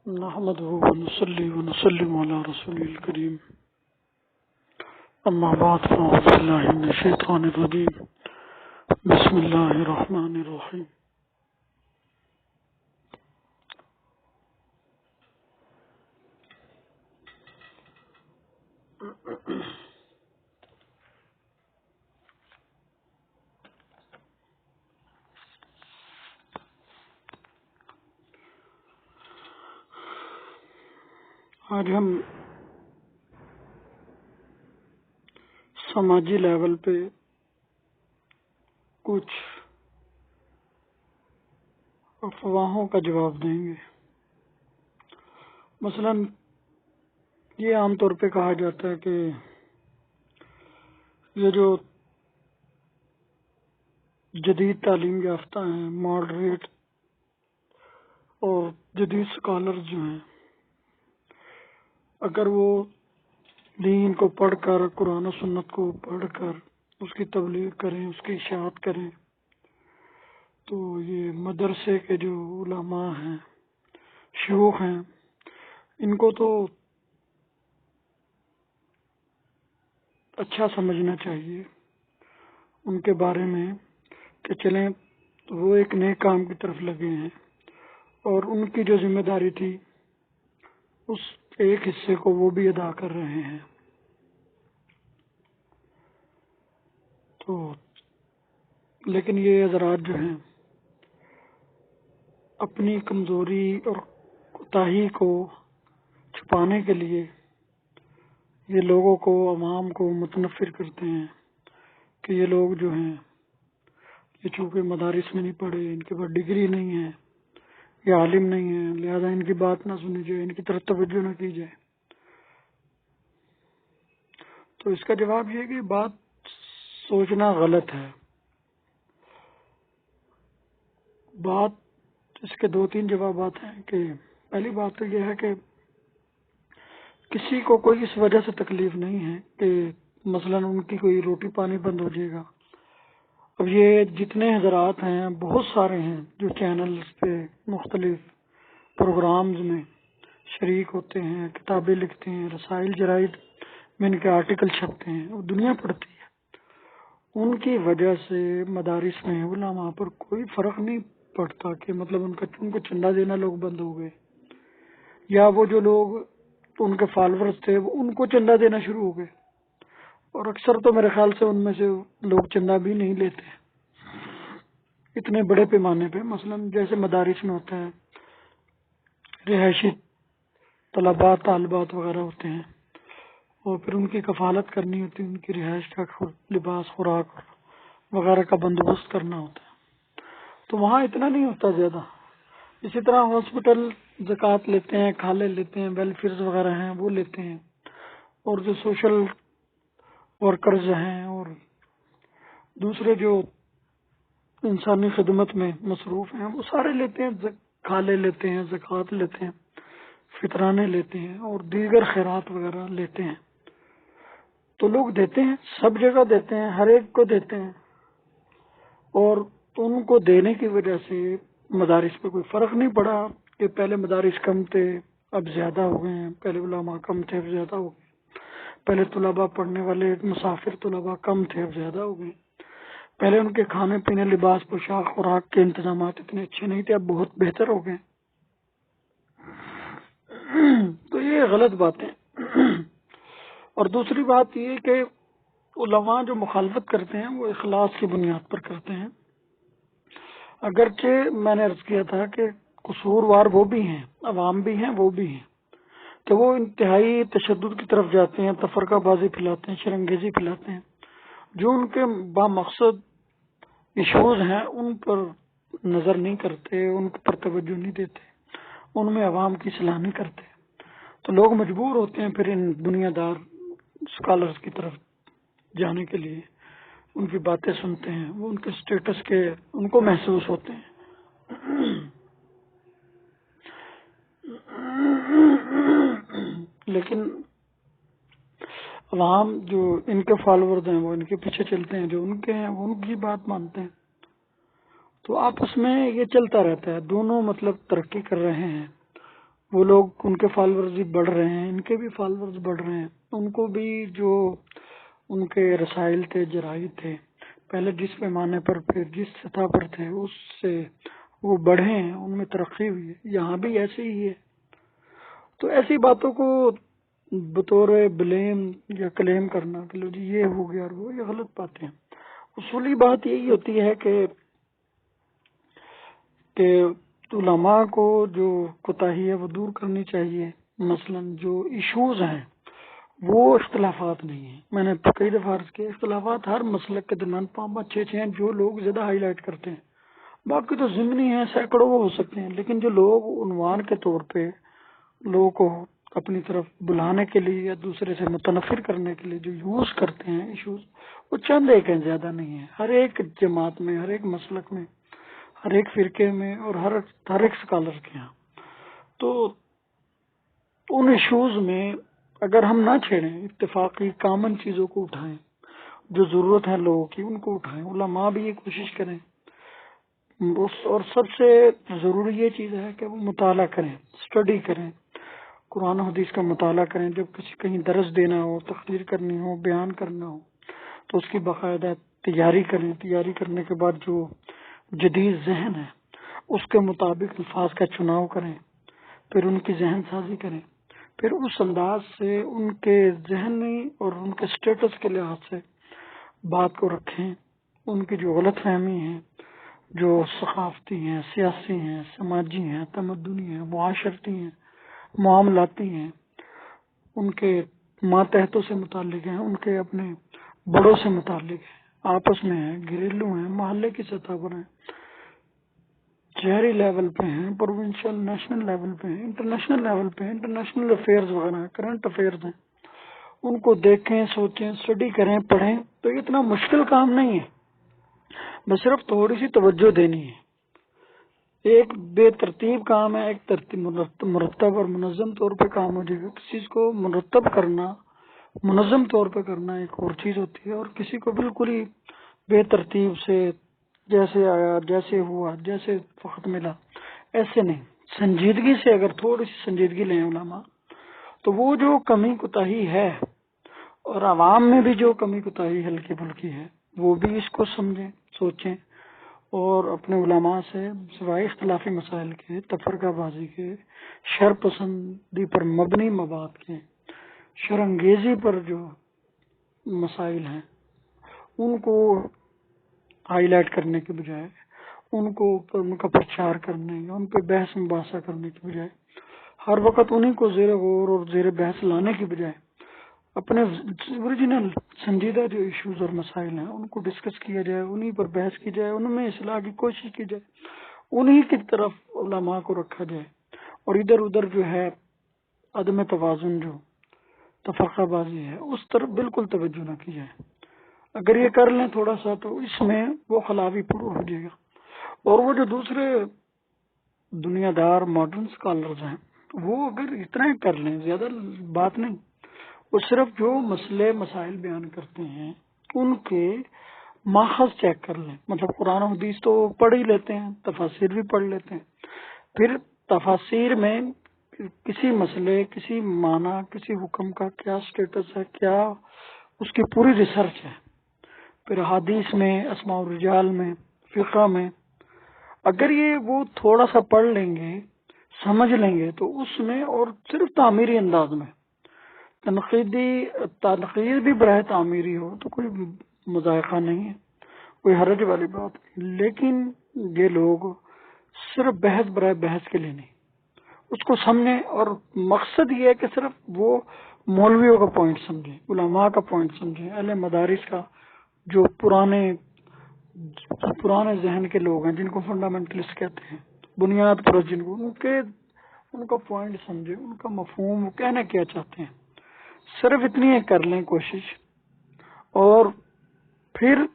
نحمده ونصلي ونسلم على رسوله الكريم أما بعد فأعوذ بالله من الشيطان الرجيم بسم الله الرحمن الرحيم آج ہم سماجی لیول پہ کچھ افواہوں کا جواب دیں گے۔ مثلا یہ عام طور پہ کہا جاتا ہے کہ یہ جو جدید تعلیم یافتہ ہیں، ماڈریٹ اور جدید اسکالر جو ہیں، اگر وہ دین کو پڑھ کر، قرآن و سنت کو پڑھ کر اس کی تبلیغ کریں، اس کی اشاعت کریں، تو یہ مدرسے کے جو علماء ہیں، شیوخ ہیں، ان کو تو اچھا سمجھنا چاہیے ان کے بارے میں کہ چلیں وہ ایک نئے کام کی طرف لگے ہیں اور ان کی جو ذمہ داری تھی اس ایک حصے کو وہ بھی ادا کر رہے ہیں۔ تو لیکن یہ حضرات جو ہیں اپنی کمزوری اور کوتاہی کو چھپانے کے لیے یہ لوگوں کو، عوام کو متنفر کرتے ہیں کہ یہ لوگ جو ہیں یہ چونکہ مدارس میں نہیں پڑھے، ان کے پاس ڈگری نہیں ہے، یہ عالم نہیں ہے، لہذا ان کی بات نہ سنی جائے، ان کی طرف توجہ نہ کی جائے۔ تو اس کا جواب یہ ہے کہ بات سوچنا غلط ہے۔ بات اس کے دو تین جوابات ہیں کہ پہلی بات تو یہ ہے کہ کسی کو کوئی اس وجہ سے تکلیف نہیں ہے کہ مثلا ان کی کوئی روٹی پانی بند ہو جائے گا۔ اب یہ جتنے حضرات ہیں بہت سارے ہیں جو چینلز پہ مختلف پروگرامز میں شریک ہوتے ہیں، کتابیں لکھتے ہیں، رسائل جرائد میں ان کے آرٹیکل چھپتے ہیں اور دنیا پڑھتی ہے۔ ان کی وجہ سے مدارس میں علماء پر کوئی فرق نہیں پڑتا کہ مطلب ان کو چندہ دینا لوگ بند ہو گئے، یا وہ جو لوگ ان کے فالوورز تھے وہ ان کو چندہ دینا شروع ہو گئے، اور اکثر تو میرے خیال سے ان میں سے لوگ چندہ بھی نہیں لیتے اتنے بڑے پیمانے پہ۔ مثلا جیسے مدارس میں ہوتا ہے، رہائشی طلباء طالبات وغیرہ ہوتے ہیں اور پھر ان کی کفالت کرنی ہوتی ہے، ان کی رہائش کا لباس، خوراک وغیرہ کا بندوبست کرنا ہوتا ہے، تو وہاں اتنا نہیں ہوتا زیادہ۔ اسی طرح ہاسپٹل زکوٰۃ لیتے ہیں، کھالے لیتے ہیں، ویلفیئرز وغیرہ ہیں وہ لیتے ہیں، اور جو سوشل ورکرز ہیں اور دوسرے جو انسانی خدمت میں مصروف ہیں وہ سارے لیتے ہیں، کھالے لیتے ہیں، زکوٰۃ لیتے ہیں، فطرانے لیتے ہیں اور دیگر خیرات وغیرہ لیتے ہیں۔ تو لوگ دیتے ہیں، سب جگہ دیتے ہیں، ہر ایک کو دیتے ہیں، اور ان کو دینے کی وجہ سے مدارس پہ کوئی فرق نہیں پڑا کہ پہلے مدارس کم تھے اب زیادہ ہو گئے ہیں، پہلے علماء کم تھے اب زیادہ ہو گئے، پہلے طلباء پڑھنے والے مسافر طلباء کم تھے اب زیادہ ہو گئے، پہلے ان کے کھانے پینے، لباس، پوشاک، خوراک کے انتظامات اتنے اچھے نہیں تھے اب بہت بہتر ہو گئے۔ تو یہ غلط باتیں۔ اور دوسری بات یہ کہ علماء جو مخالفت کرتے ہیں وہ اخلاص کی بنیاد پر کرتے ہیں، اگرچہ میں نے عرض کیا تھا کہ قصوروار وہ بھی ہیں، عوام بھی ہیں، وہ بھی ہیں کہ وہ انتہائی تشدد کی طرف جاتے ہیں، تفرقہ بازی پھیلاتے ہیں، شرنگیزی پھیلاتے ہیں، جو ان کے بامقصد ایشوز ہیں ان پر نظر نہیں کرتے، ان پر توجہ نہیں دیتے، ان میں عوام کی اصلاح نہیں کرتے، تو لوگ مجبور ہوتے ہیں پھر ان دنیا دار اسکالرز کی طرف جانے کے لیے، ان کی باتیں سنتے ہیں، وہ ان کے سٹیٹس کے ان کو محسوس ہوتے ہیں۔ لیکن عوام جو ان کے فالوورز ہیں وہ ان کے پیچھے چلتے ہیں، جو ان کے ہیں وہ ان کی بات مانتے ہیں، تو آپس میں یہ چلتا رہتا ہے، دونوں مطلب ترقی کر رہے ہیں وہ لوگ ان کے فالوورز بھی بڑھ رہے ہیں، ان کے بھی فالوورز بڑھ رہے ہیں، ان کو بھی جو ان کے رسائل تھے، جرائد تھے پہلے جس پیمانے پر، پھر جس سطح پر تھے، اس سے وہ بڑھے ہیں، ان میں ترقی ہوئی ہے۔ یہاں بھی ایسے ہی ہے۔ تو ایسی باتوں کو بطور بلیم یا کلیم کرنا کہ لو جی یہ ہو گیا اور وہ، یہ غلط باتیں ہیں۔ اصولی بات یہی ہوتی ہے کہ علماء کو جو کوتاہی ہے وہ دور کرنی چاہیے۔ مثلا جو ایشوز ہیں وہ اختلافات نہیں ہیں، میں نے کئی دفعہ عرض کیا، اختلافات ہر مسلک کے درمیان 5-5 6 ہیں جو لوگ زیادہ ہائی لائٹ کرتے ہیں، باقی تو ضمنی ہیں، سینکڑوں وہ ہو سکتے ہیں، لیکن جو لوگ عنوان کے طور پہ لوگوں کو اپنی طرف بلانے کے لیے یا دوسرے سے متنفر کرنے کے لیے جو یوز کرتے ہیں ایشوز، وہ چند ایک ہیں، زیادہ نہیں ہیں، ہر ایک جماعت میں، ہر ایک مسلک میں، ہر ایک فرقے میں اور ہر ایک اسکالر کے یہاں۔ تو ان ایشوز میں اگر ہم نہ چھیڑیں، اتفاقی کامن چیزوں کو اٹھائیں، جو ضرورت ہے لوگوں کی ان کو اٹھائیں، علماء بھی یہ کوشش کریں، اور سب سے ضروری یہ چیز ہے کہ وہ مطالعہ کریں، اسٹڈی کریں، قرآن و حدیث کا مطالعہ کریں۔ جب کہیں درس دینا ہو، تقریر کرنی ہو، بیان کرنا ہو تو اس کی باقاعدہ تیاری کریں۔ تیاری کرنے کے بعد جو جدید ذہن ہے اس کے مطابق الفاظ کا چناؤ کریں، پھر ان کی ذہن سازی کریں، پھر اس انداز سے ان کے ذہنی اور ان کے سٹیٹس کے لحاظ سے بات کو رکھیں۔ ان کی جو غلط فہمی ہیں، جو ثقافتی ہیں، سیاسی ہیں، سماجی ہیں، تمدنی ہیں، معاشرتی ہیں، معاملاتی ہیں، ان کے ماتحتوں سے متعلق ہیں، ان کے اپنے بڑوں سے متعلق ہیں، آپس میں ہیں، گھریلو ہیں، محلے کی سطح پر ہیں، شہری لیول پہ ہیں، پروونشل نیشنل لیول پہ ہیں، انٹرنیشنل لیول پہ ہیں، انٹرنیشنل افیئرز وغیرہ کرنٹ افیئرز ہیں، ان کو دیکھیں، سوچیں، اسٹڈی کریں، پڑھیں۔ تو یہ اتنا مشکل کام نہیں ہے، بس صرف تھوڑی سی توجہ دینی ہے۔ ایک بے ترتیب کام ہے، ایک ترتیب مرتب اور منظم طور پہ کام ہو جائے گا۔ کسی چیز کو مرتب کرنا، منظم طور پہ کرنا ایک اور چیز ہوتی ہے، اور کسی کو بالکل ہی بے ترتیب سے جیسے آیا، جیسے ہوا، جیسے وقت ملا، ایسے نہیں۔ سنجیدگی سے اگر تھوڑی سی سنجیدگی لیں علماء، تو وہ جو کمی کوتاہی ہے، اور عوام میں بھی جو کمی کوتاہی ہلکی پھلکی ہے، وہ بھی اس کو سمجھیں، سوچیں، اور اپنے علماء سے سوائے اختلافی مسائل کے، تفرقہ بازی کے، شر پسندی پر مبنی مواد کے، شر انگیزی پر جو مسائل ہیں ان کو ہائی لائٹ کرنے کے بجائے، ان کا پرچار کرنے یا ان پہ بحث مباحثہ کرنے کے بجائے، ہر وقت انہیں کو زیر غور اور زیر بحث لانے کے بجائے اپنے اوریجنل سنجیدہ جو ایشوز اور مسائل ہیں ان کو ڈسکس کیا جائے، انہیں پر بحث کی جائے، ان میں اصلاح کی کوشش کی جائے، انہیں کی طرف علماء کو رکھا جائے، اور ادھر ادھر جو ہے عدم توازن، جو تفرقہ بازی ہے، اس طرف بالکل توجہ نہ کی جائے۔ اگر یہ کر لیں تھوڑا سا تو اس میں وہ خلا بھی پورا ہو جائے گا۔ اور وہ جو دوسرے دنیا دار ماڈرن اسکالرز ہیں وہ اگر اتنا ہی کر لیں، زیادہ بات نہیں، وہ صرف جو مسئلے مسائل بیان کرتے ہیں ان کے ماخذ چیک کر لیں۔ مطلب قرآن و حدیث تو پڑھ ہی لیتے ہیں، تفاسیر بھی پڑھ لیتے ہیں، پھر تفاسیر میں کسی مسئلے، کسی معنی، کسی حکم کا کیا سٹیٹس ہے، کیا اس کی پوری ریسرچ ہے، پھر حدیث میں، اسماء الرجال میں، فقہ میں، اگر یہ وہ تھوڑا سا پڑھ لیں گے، سمجھ لیں گے، تو اس میں، اور صرف تعمیری انداز میں، تنقید بھی براہ تعمیری ہو تو کوئی مذائقہ نہیں ہے، کوئی حرج والی بات نہیں، لیکن یہ لوگ صرف بحث برائے بحث کے لیے نہیں، اس کو سمجھیں، اور مقصد یہ ہے کہ صرف وہ مولویوں کا پوائنٹ سمجھیں، علماء کا پوائنٹ سمجھیں، اہل مدارس کا، جو پرانے ذہن کے لوگ ہیں جن کو فنڈامنٹلسٹ کہتے ہیں، بنیاد پر جن کو، ان کا پوائنٹ سمجھیں، ان کا مفہوم، وہ کہنا کیا چاہتے ہیں، صرف اتنی ہے کر لیں کوشش۔ اور پھر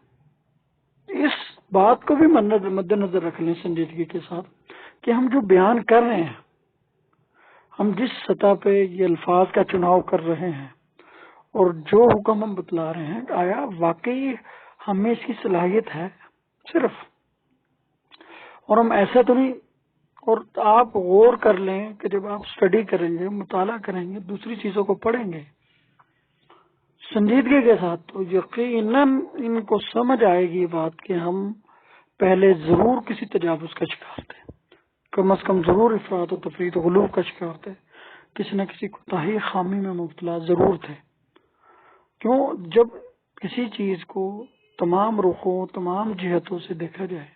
اس بات کو بھی مد نظر رکھ لیں سنجیدگی کے ساتھ کہ ہم جو بیان کر رہے ہیں، ہم جس سطح پہ یہ الفاظ کا چناؤ کر رہے ہیں اور جو حکم ہم بتلا رہے ہیں، آیا واقعی ہمیں اس کی صلاحیت ہے صرف، اور ہم ایسا تو نہیں اور آپ غور کر لیں کہ جب آپ اسٹڈی کریں گے، مطالعہ کریں گے، دوسری چیزوں کو پڑھیں گے سنجیدگی کے ساتھ، تو یقیناً ان کو سمجھ آئے گی بات کہ ہم پہلے ضرور کسی تجاوز کا شکار تھے، کم از کم ضرور افراط و تفریط و غلو کا شکار تھے، کسی نہ کسی کوتاہی خامی میں مبتلا ضرور تھے۔ کیوں؟ جب کسی چیز کو تمام رخوں تمام جہتوں سے دیکھا جائے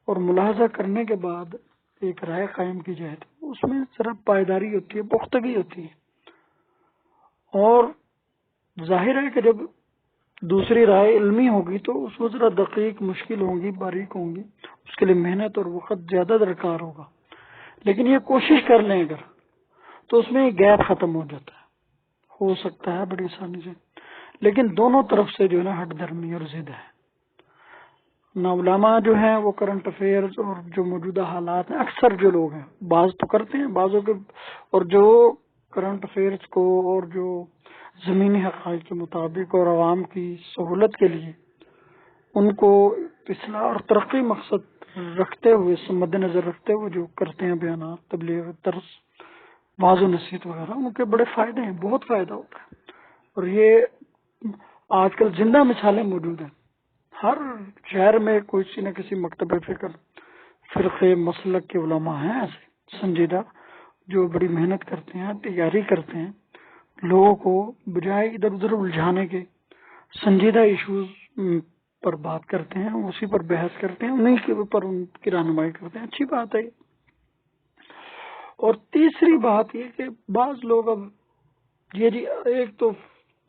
اور ملاحظہ کرنے کے بعد ایک رائے قائم کی جائے تو اس میں ذرا پائیداری ہوتی ہے، پختگی ہوتی ہے، اور ظاہر ہے کہ جب دوسری رائے علمی ہوگی تو اس میں ذرا دقیق، مشکل ہوں گی، باریک ہوں گی، اس کے لیے محنت اور وقت زیادہ درکار ہوگا، لیکن یہ کوشش کر لیں اگر تو اس میں گیپ ختم ہو جاتا ہے، ہو سکتا ہے بڑی آسانی سے۔ لیکن دونوں طرف سے جو ہے نا ہٹ درمی اور ضد ہے۔ نہ علماء جو ہیں وہ کرنٹ افیئرز اور جو موجودہ حالات ہیں، اکثر جو لوگ ہیں بعض تو کرتے ہیں، بعضوں کے، اور جو کرنٹ افیئرز کو اور جو زمینی حقائق کے مطابق اور عوام کی سہولت کے لیے ان کو اصلاح اور ترقی مقصد رکھتے ہوئے، مد نظر رکھتے ہوئے جو کرتے ہیں بیانات، تبلیغ، درس، واعظ و نصیحت وغیرہ، ان کے بڑے فائدے ہیں، بہت فائدہ ہوتا ہے۔ اور یہ آج کل زندہ مثالیں موجود ہیں، ہر شہر میں کسی نہ کسی مکتب فکر، فرقے، مسلک کے علماء ہیں ایسے سنجیدہ، جو بڑی محنت کرتے ہیں، تیاری کرتے ہیں، لوگوں کو بجائے ادھر ادھر الجھانے کے سنجیدہ ایشوز پر بات کرتے ہیں، اسی پر بحث کرتے ہیں، انہیں کے اوپر ان کی رہنمائی کرتے ہیں۔ اچھی بات ہے۔ اور تیسری بات یہ کہ بعض لوگ اب یہ جی، ایک تو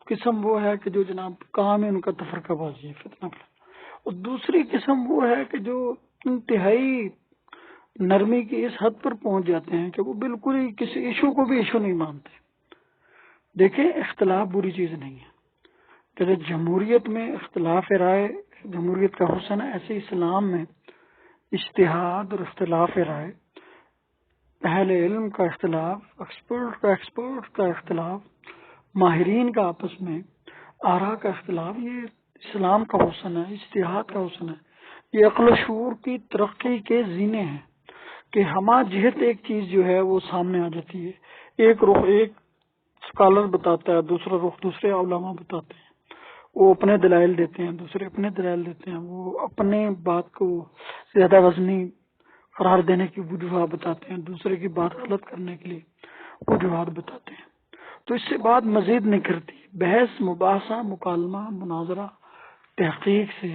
قسم وہ ہے کہ جو جناب کام ہے ان کا تفرقہ بازی ہے، فتنہ پھیلانا، اور دوسری قسم وہ ہے کہ جو انتہائی نرمی کی اس حد پر پہنچ جاتے ہیں کہ وہ بالکل ہی کسی ایشو کو بھی ایشو نہیں مانتے۔ دیکھیں، اختلاف بری چیز نہیں ہے، کہ جمہوریت میں اختلاف رائے جمہوریت کا حسن ہے، ایسے اسلام میں اجتہاد اور اختلاف رائے، اہل علم کا اختلاف، ایکسپرٹ کا اختلاف، ماہرین کا آپس میں آراء کا اختلاف، یہ اسلام کا حسن ہے، اجتہاد کا حسن ہے، یہ عقل و شعور کی ترقی کے زینے ہیں کہ ہما جہت ایک چیز جو ہے وہ سامنے آ جاتی ہے، ایک رخ ایک اسکالر بتاتا ہے، دوسرا رخ دوسرے علماء بتاتے ہیں، وہ اپنے دلائل دیتے ہیں، دوسرے اپنے دلائل دیتے ہیں، وہ اپنے بات کو زیادہ وزنی قرار دینے کی وجوہات بتاتے ہیں، دوسرے کی بات غلط کرنے کے لیے وجوہات بتاتے ہیں، تو اس سے بات مزید نہیں کرتی، بحث، مباحثہ، مکالمہ، مناظرہ، تحقیق سے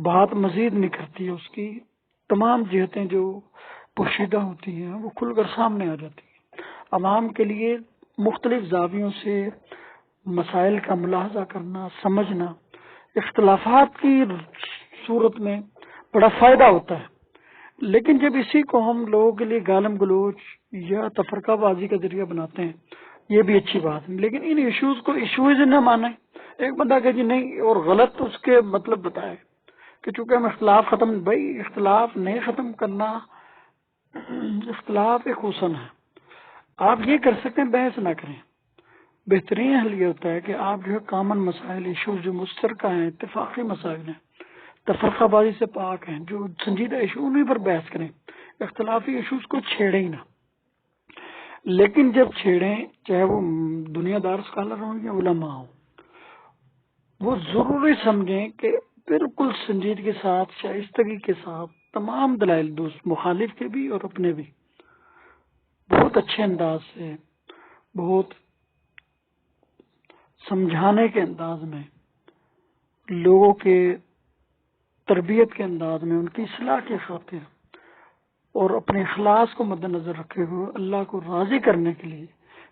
بات مزید نہیں کرتی ہے، اس کی تمام جہتیں جو پوشیدہ ہوتی ہیں وہ کھل کر سامنے آ جاتی ہیں۔ عوام کے لیے مختلف زاویوں سے مسائل کا ملاحظہ کرنا، سمجھنا، اختلافات کی صورت میں بڑا فائدہ ہوتا ہے، لیکن جب اسی کو ہم لوگوں کے لیے گالم گلوچ یا تفرقہ بازی کا ذریعہ بناتے ہیں، یہ بھی اچھی بات ہے، لیکن ان ایشوز کو ایشوز نہ مانیں۔ ایک بندہ کہ جی نہیں اور غلط اس کے مطلب بتائے کہ چونکہ ہم اختلاف ختم، بھائی اختلاف نہیں ختم کرنا، اختلاف ایک حسن ہے، آپ یہ کر سکتے ہیں، بحث نہ کریں، بہترین حل یہ ہوتا ہے کہ آپ جو ہے کامن مسائل، ایشوز جو مشترکہ ہیں، اتفاقی مسائل ہیں، تفرقہ بازی سے پاک ہیں، جو سنجیدہ ایشو انہیں پر بحث کریں، اختلافی ایشوز کو چھیڑیں ہی نہ۔ لیکن جب چھیڑیں، چاہے وہ دنیا دار اسکالر ہوں یا علماء ہوں، وہ ضروری سمجھیں کہ بالکل سنجیدگی کے ساتھ، شائستگی کے ساتھ تمام دلائل، دوست مخالف کے بھی اور اپنے بھی، بہت اچھے انداز سے، بہت سمجھانے کے انداز میں، لوگوں کے تربیت کے انداز میں، ان کی اصلاح کے خاطر اور اپنے اخلاص کو مد نظر رکھے ہوئے اللہ کو راضی کرنے کے لیے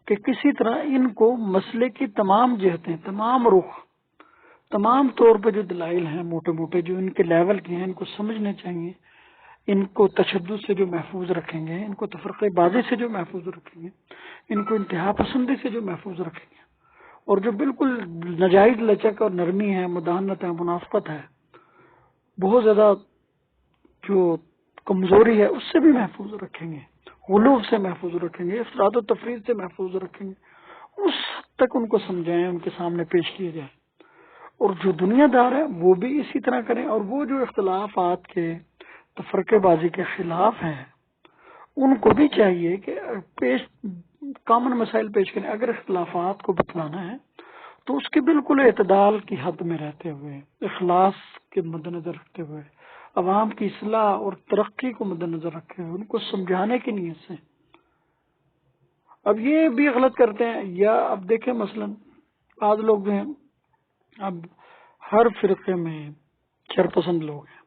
کہ کسی طرح ان کو مسئلے کی تمام جہتیں، تمام رخ، تمام طور پہ جو دلائل ہیں موٹے موٹے جو ان کے لیول کے ہیں، ان کو سمجھنے چاہیے، ان کو تشدد سے جو محفوظ رکھیں گے، ان کو تفرقہ بازی سے جو محفوظ رکھیں گے، ان کو انتہا پسندی سے جو محفوظ رکھیں گے، اور جو بالکل ناجائز لچک اور نرمی ہے، مداحنت ہے، منافقت ہے، بہت زیادہ جو کمزوری ہے، اس سے بھی محفوظ رکھیں گے، غلو سے محفوظ رکھیں گے، افراط و تفریط سے محفوظ رکھیں گے، اس حد تک ان کو سمجھائیں، ان کے سامنے پیش کیے جائیں، اور جو دنیا دار ہے وہ بھی اسی طرح کریں، اور وہ جو اختلافات کے تفرقے بازی کے خلاف ہیں ان کو بھی چاہیے کہ کامن مسائل پیش کریں. اگر اختلافات کو بتلانا ہے تو اس کے بالکل اعتدال کی حد میں رہتے ہوئے، اخلاص کے مد نظر رکھتے ہوئے، عوام کی اصلاح اور ترقی کو مد نظر رکھے ہوئے، ان کو سمجھانے کی نیت سے. اب یہ بھی غلط کرتے ہیں. یا اب دیکھیں مثلا آج لوگ جو ہیں، اب ہر فرقے میں شرپسند لوگ ہیں.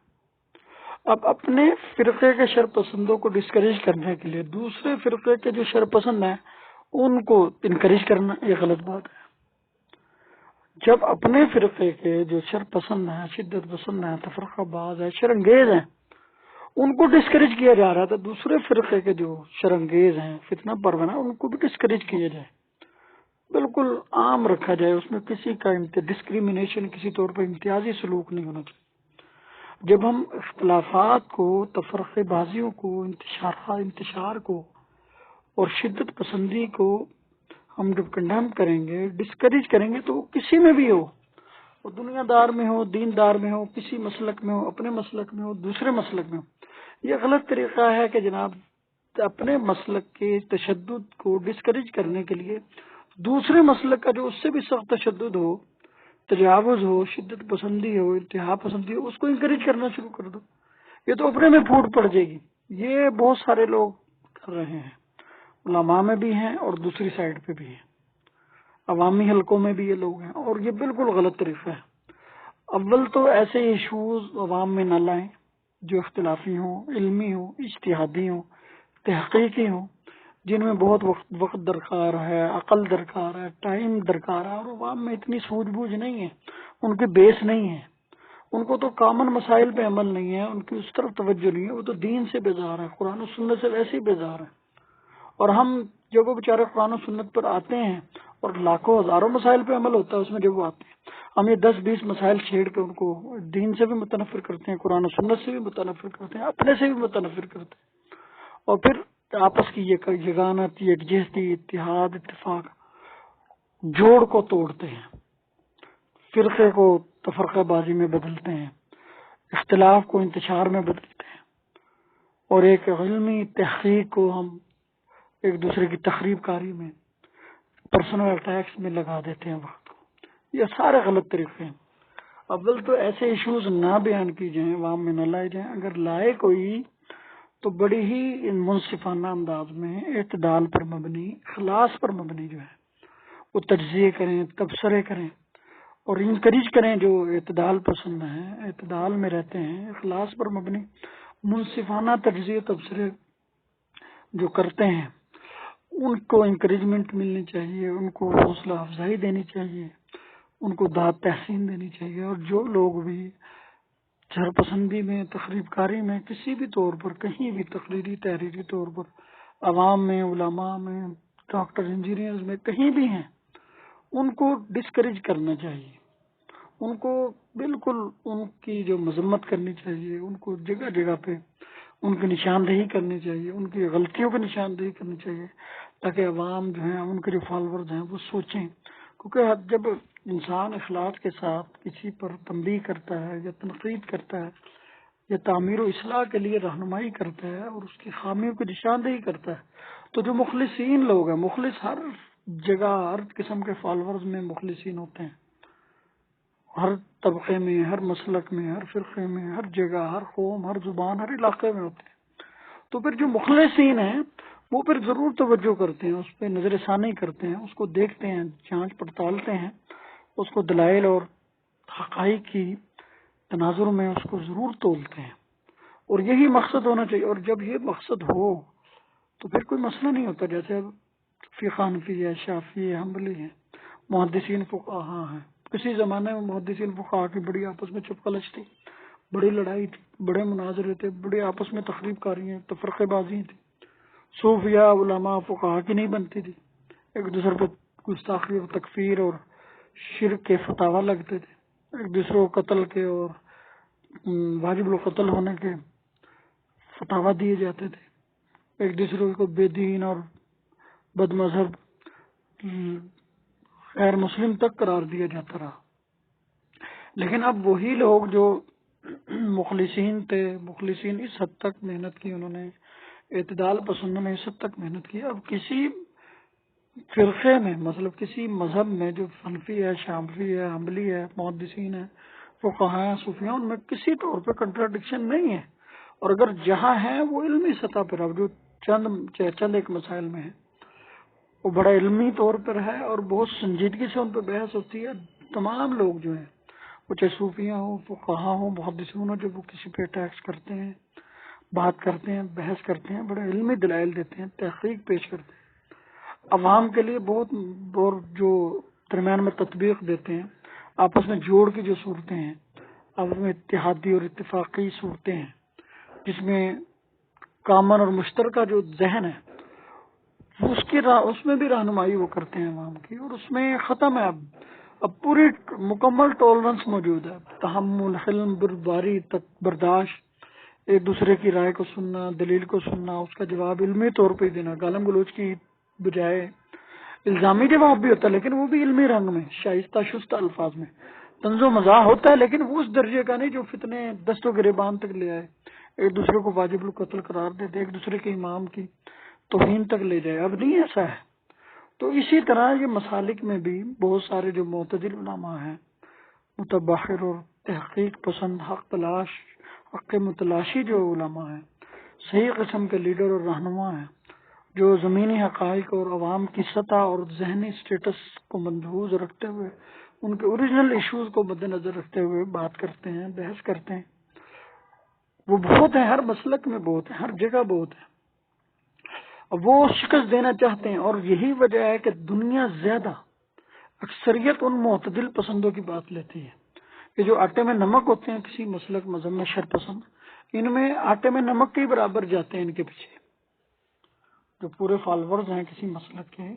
اب اپنے فرقے کے شرپسندوں کو ڈسکریج کرنے کے لیے دوسرے فرقے کے جو شرپسند ہیں ان کو انکریج کرنا، یہ غلط بات ہے. جب اپنے فرقے کے جو شرپسند ہیں، شدت پسند ہیں، تفرقہ باز ہیں، شرانگیز ہیں، ان کو ڈسکریج کیا جا رہا تھا. دوسرے فرقے کے جو شرانگیز ہیں، فتنہ پرون ہیں، ان کو بھی ڈسکریج کیا جائے، بالکل عام رکھا جائے. اس میں کسی کا ڈسکریمنیشن، کسی طور پر امتیازی سلوک نہیں ہونا چاہیے. جب ہم اختلافات کو، تفرقے بازیوں کو، انتشار کو اور شدت پسندی کو ہم جب کنڈیم کریں گے، ڈسکریج کریں گے، تو کسی میں بھی ہو، وہ دنیا دار میں ہو، دین دار میں ہو، کسی مسلک میں ہو، اپنے مسلک میں ہو، دوسرے مسلک میں ہو، یہ غلط طریقہ ہے کہ جناب اپنے مسلک کے تشدد کو ڈسکریج کرنے کے لیے دوسرے مسلک کا جو اس سے بھی سخت تشدد ہو، تجاوز ہو، شدت پسندی ہو، انتہا پسندی ہو، اس کو انکریج کرنا شروع کر دو. یہ تو اپنے میں پھوٹ پڑ جائے گی. یہ بہت سارے لوگ کر رہے ہیں، علماء میں بھی ہیں اور دوسری سائڈ پہ بھی ہیں، عوامی حلقوں میں بھی یہ لوگ ہیں، اور یہ بالکل غلط طریقہ ہے. اول تو ایسے ایشوز عوام میں نہ لائیں جو اختلافی ہوں، علمی ہوں، اجتہادی ہوں، تحقیقی ہوں، جن میں بہت وقت درکار ہے، عقل درکار ہے، ٹائم درکار ہے، اور عوام میں اتنی سوجھ بوجھ نہیں ہے، ان کے بیس نہیں ہے، ان کو تو کامن مسائل پہ عمل نہیں ہے، ان کی اس طرف توجہ نہیں ہے، وہ تو دین سے بیزار ہے، قرآن و سنت سے ویسے ہی بیزار ہے. اور ہم جب وہ بیچارے قرآن و سنت پر آتے ہیں اور لاکھوں ہزاروں مسائل پہ عمل ہوتا ہے، اس میں جب وہ آتے ہیں ہم یہ 10-20 مسائل چھیڑ کے ان کو دین سے بھی متنفر کرتے ہیں، قرآن و سنت سے بھی متنفر کرتے ہیں، اپنے سے بھی متنفر کرتے ہیں، اور پھر آپس کی یگانت، یکجہتی، اتحاد، اتفاق، جوڑ کو توڑتے ہیں، فرقے کو تفرقہ بازی میں بدلتے ہیں، اختلاف کو انتشار میں بدلتے ہیں، اور ایک علمی تحقیق کو ہم ایک دوسرے کی تخریب کاری میں، پرسنل اٹیکس میں لگا دیتے ہیں وقت کو. یہ سارے غلط طریقے ہیں. اول تو ایسے ایشوز نہ بیان کی جائیں، عوام میں نہ لائے جائیں. اگر لائے کوئی تو بڑی ہی منصفانہ انداز میں، اعتدال پر مبنی، اخلاص پر مبنی جو ہے وہ تجزیے کریں، تبصرے کریں، اور انکریج کریں جو اعتدال پسند ہیں، اعتدال میں رہتے ہیں، اخلاص پر مبنی منصفانہ تجزیے تبصرے جو کرتے ہیں، ان کو انکریجمنٹ ملنی چاہیے، ان کو حوصلہ افزائی دینی چاہیے، ان کو داد تحسین دینی چاہیے. اور جو لوگ بھی شرپسندی میں، تخریب کاری میں، کسی بھی طور پر، کہیں بھی تقریری تحریری طور پر، عوام میں، علماء میں، ڈاکٹر انجینئرز میں، کہیں بھی ہیں، ان کو ڈسکریج کرنا چاہیے. ان کو بالکل ان کی جو مذمت کرنی چاہیے، ان کو جگہ جگہ پہ ان کی نشاندہی کرنی چاہیے، ان کی غلطیوں کی نشاندہی کرنی چاہیے، تاکہ عوام جو ہیں، ان کے جو فالورز ہیں، وہ سوچیں. کیونکہ جب انسان اخلاق کے ساتھ کسی پر تنبیہ کرتا ہے یا تنقید کرتا ہے یا تعمیر و اصلاح کے لیے رہنمائی کرتا ہے اور اس کی خامیوں کی نشاندہی کرتا ہے، تو جو مخلصین لوگ ہیں، مخلص ہر جگہ، ہر قسم کے فالورز میں مخلصین ہوتے ہیں، ہر طبقے میں، ہر مسلک میں، ہر فرقے میں، ہر جگہ، ہر قوم، ہر زبان، ہر علاقے میں ہوتے ہیں. تو پھر جو مخلصین ہیں وہ پھر ضرور توجہ کرتے ہیں، اس پہ نظر ثانی کرتے ہیں، اس کو دیکھتے ہیں، جانچ پڑتالتے ہیں، اس کو دلائل اور حقائق کی تناظر میں اس کو ضرور تولتے ہیں. اور یہی مقصد ہونا چاہیے. اور جب یہ مقصد ہو تو پھر کوئی مسئلہ نہیں ہوتا. جیسے اب فقہ حنفی ہے، شافعی ہے، حنبلی ہے، محدثین فقہا ہیں. کسی زمانے میں محدثین فقہا کی بڑی آپس میں چپکلش تھی، بڑی لڑائی تھی، بڑے مناظرے تھے، بڑے آپس میں تخریب کاریاں، تفرقے بازی تھی. صوفیاء، علماء، فقہا کی نہیں بنتی تھی، ایک دوسرے پہ گستاخی اور تکفیر اور شرک کے فتاوی لگتے تھے، ایک دوسرے کو قتل کے اور واجب القتل ہونے کے فتاوی دیے جاتے تھے، ایک دوسرے کو بے دین اور بد مذہب، غیر مسلم تک قرار دیا جاتا رہا. لیکن اب وہی لوگ جو مخلصین تھے، مخلصین اس حد تک محنت کی انہوں نے اعتدال پسندوں نے اس حد تک محنت کی. اب کسی فرقے میں مطلب کسی مذہب میں جو حنفی ہے، شافعی ہے، حنبلی ہے، محدثین ہے، فقہاء ہیں، صوفیاء، ان میں کسی طور پہ کنٹراڈکشن نہیں ہے. اور اگر جہاں ہے وہ علمی سطح پر، اب جو چند ایک مسائل میں ہے وہ بڑا علمی طور پر ہے اور بہت سنجیدگی سے ان پہ بحث ہوتی ہے. تمام لوگ جو ہیں وہ چاہے صوفیاء ہوں، فقہاء ہوں، محدثین ہوں، جب وہ کسی پہ ٹیکس کرتے ہیں، بات کرتے ہیں، بحث کرتے ہیں، بڑے علمی دلائل دیتے ہیں، تحقیق پیش کرتے ہیں، عوام کے لیے بہت اور جو درمیان میں تطبیق دیتے ہیں، آپس میں جوڑ کی جو صورتیں ہیں، آپس میں اتحادی اور اتفاقی صورتیں ہیں، جس میں کامن اور مشترکہ جو ذہن ہے اس میں بھی رہنمائی وہ کرتے ہیں عوام کی. اور اس میں ختم ہے اب پوری مکمل ٹالرنس موجود ہے، تحمل، حلم، بردباری، برداشت، ایک دوسرے کی رائے کو سننا، دلیل کو سننا، اس کا جواب علمی طور پہ دینا، گالم گلوچ کی بجائے الزامی جواب بھی ہوتا ہے لیکن وہ بھی علمی رنگ میں، شائستہ شستہ الفاظ میں. طنز و مزاح ہوتا ہے لیکن وہ اس درجے کا نہیں جو فتنے دست و گریبان تک لے آئے، ایک دوسرے کو واجب القتل قرار دے دے، ایک دوسرے کے امام کی توہین تک لے جائے. اب نہیں ایسا ہے. تو اسی طرح یہ مسالک میں بھی بہت سارے جو معتدل علماء ہیں، متبحر اور تحقیق پسند، حق متلاشی جو علماء ہیں، صحیح قسم کے لیڈر اور رہنما ہیں، جو زمینی حقائق اور عوام کی سطح اور ذہنی سٹیٹس کو ملحوظ رکھتے ہوئے ان کے اوریجنل ایشوز کو مد نظر رکھتے ہوئے بات کرتے ہیں، بحث کرتے ہیں، وہ بہت ہیں. ہر مسلک میں بہت ہیں، ہر جگہ بہت ہیں. اب وہ شکست دینا چاہتے ہیں اور یہی وجہ ہے کہ دنیا زیادہ اکثریت ان معتدل پسندوں کی بات لیتی ہے کہ جو آٹے میں نمک ہوتے ہیں کسی مسلک مذہب میں شر پسند، ان میں آٹے میں نمک کے برابر جاتے ہیں ان کے پیچھے. جو پورے فالوورز ہیں کسی مسلک کے،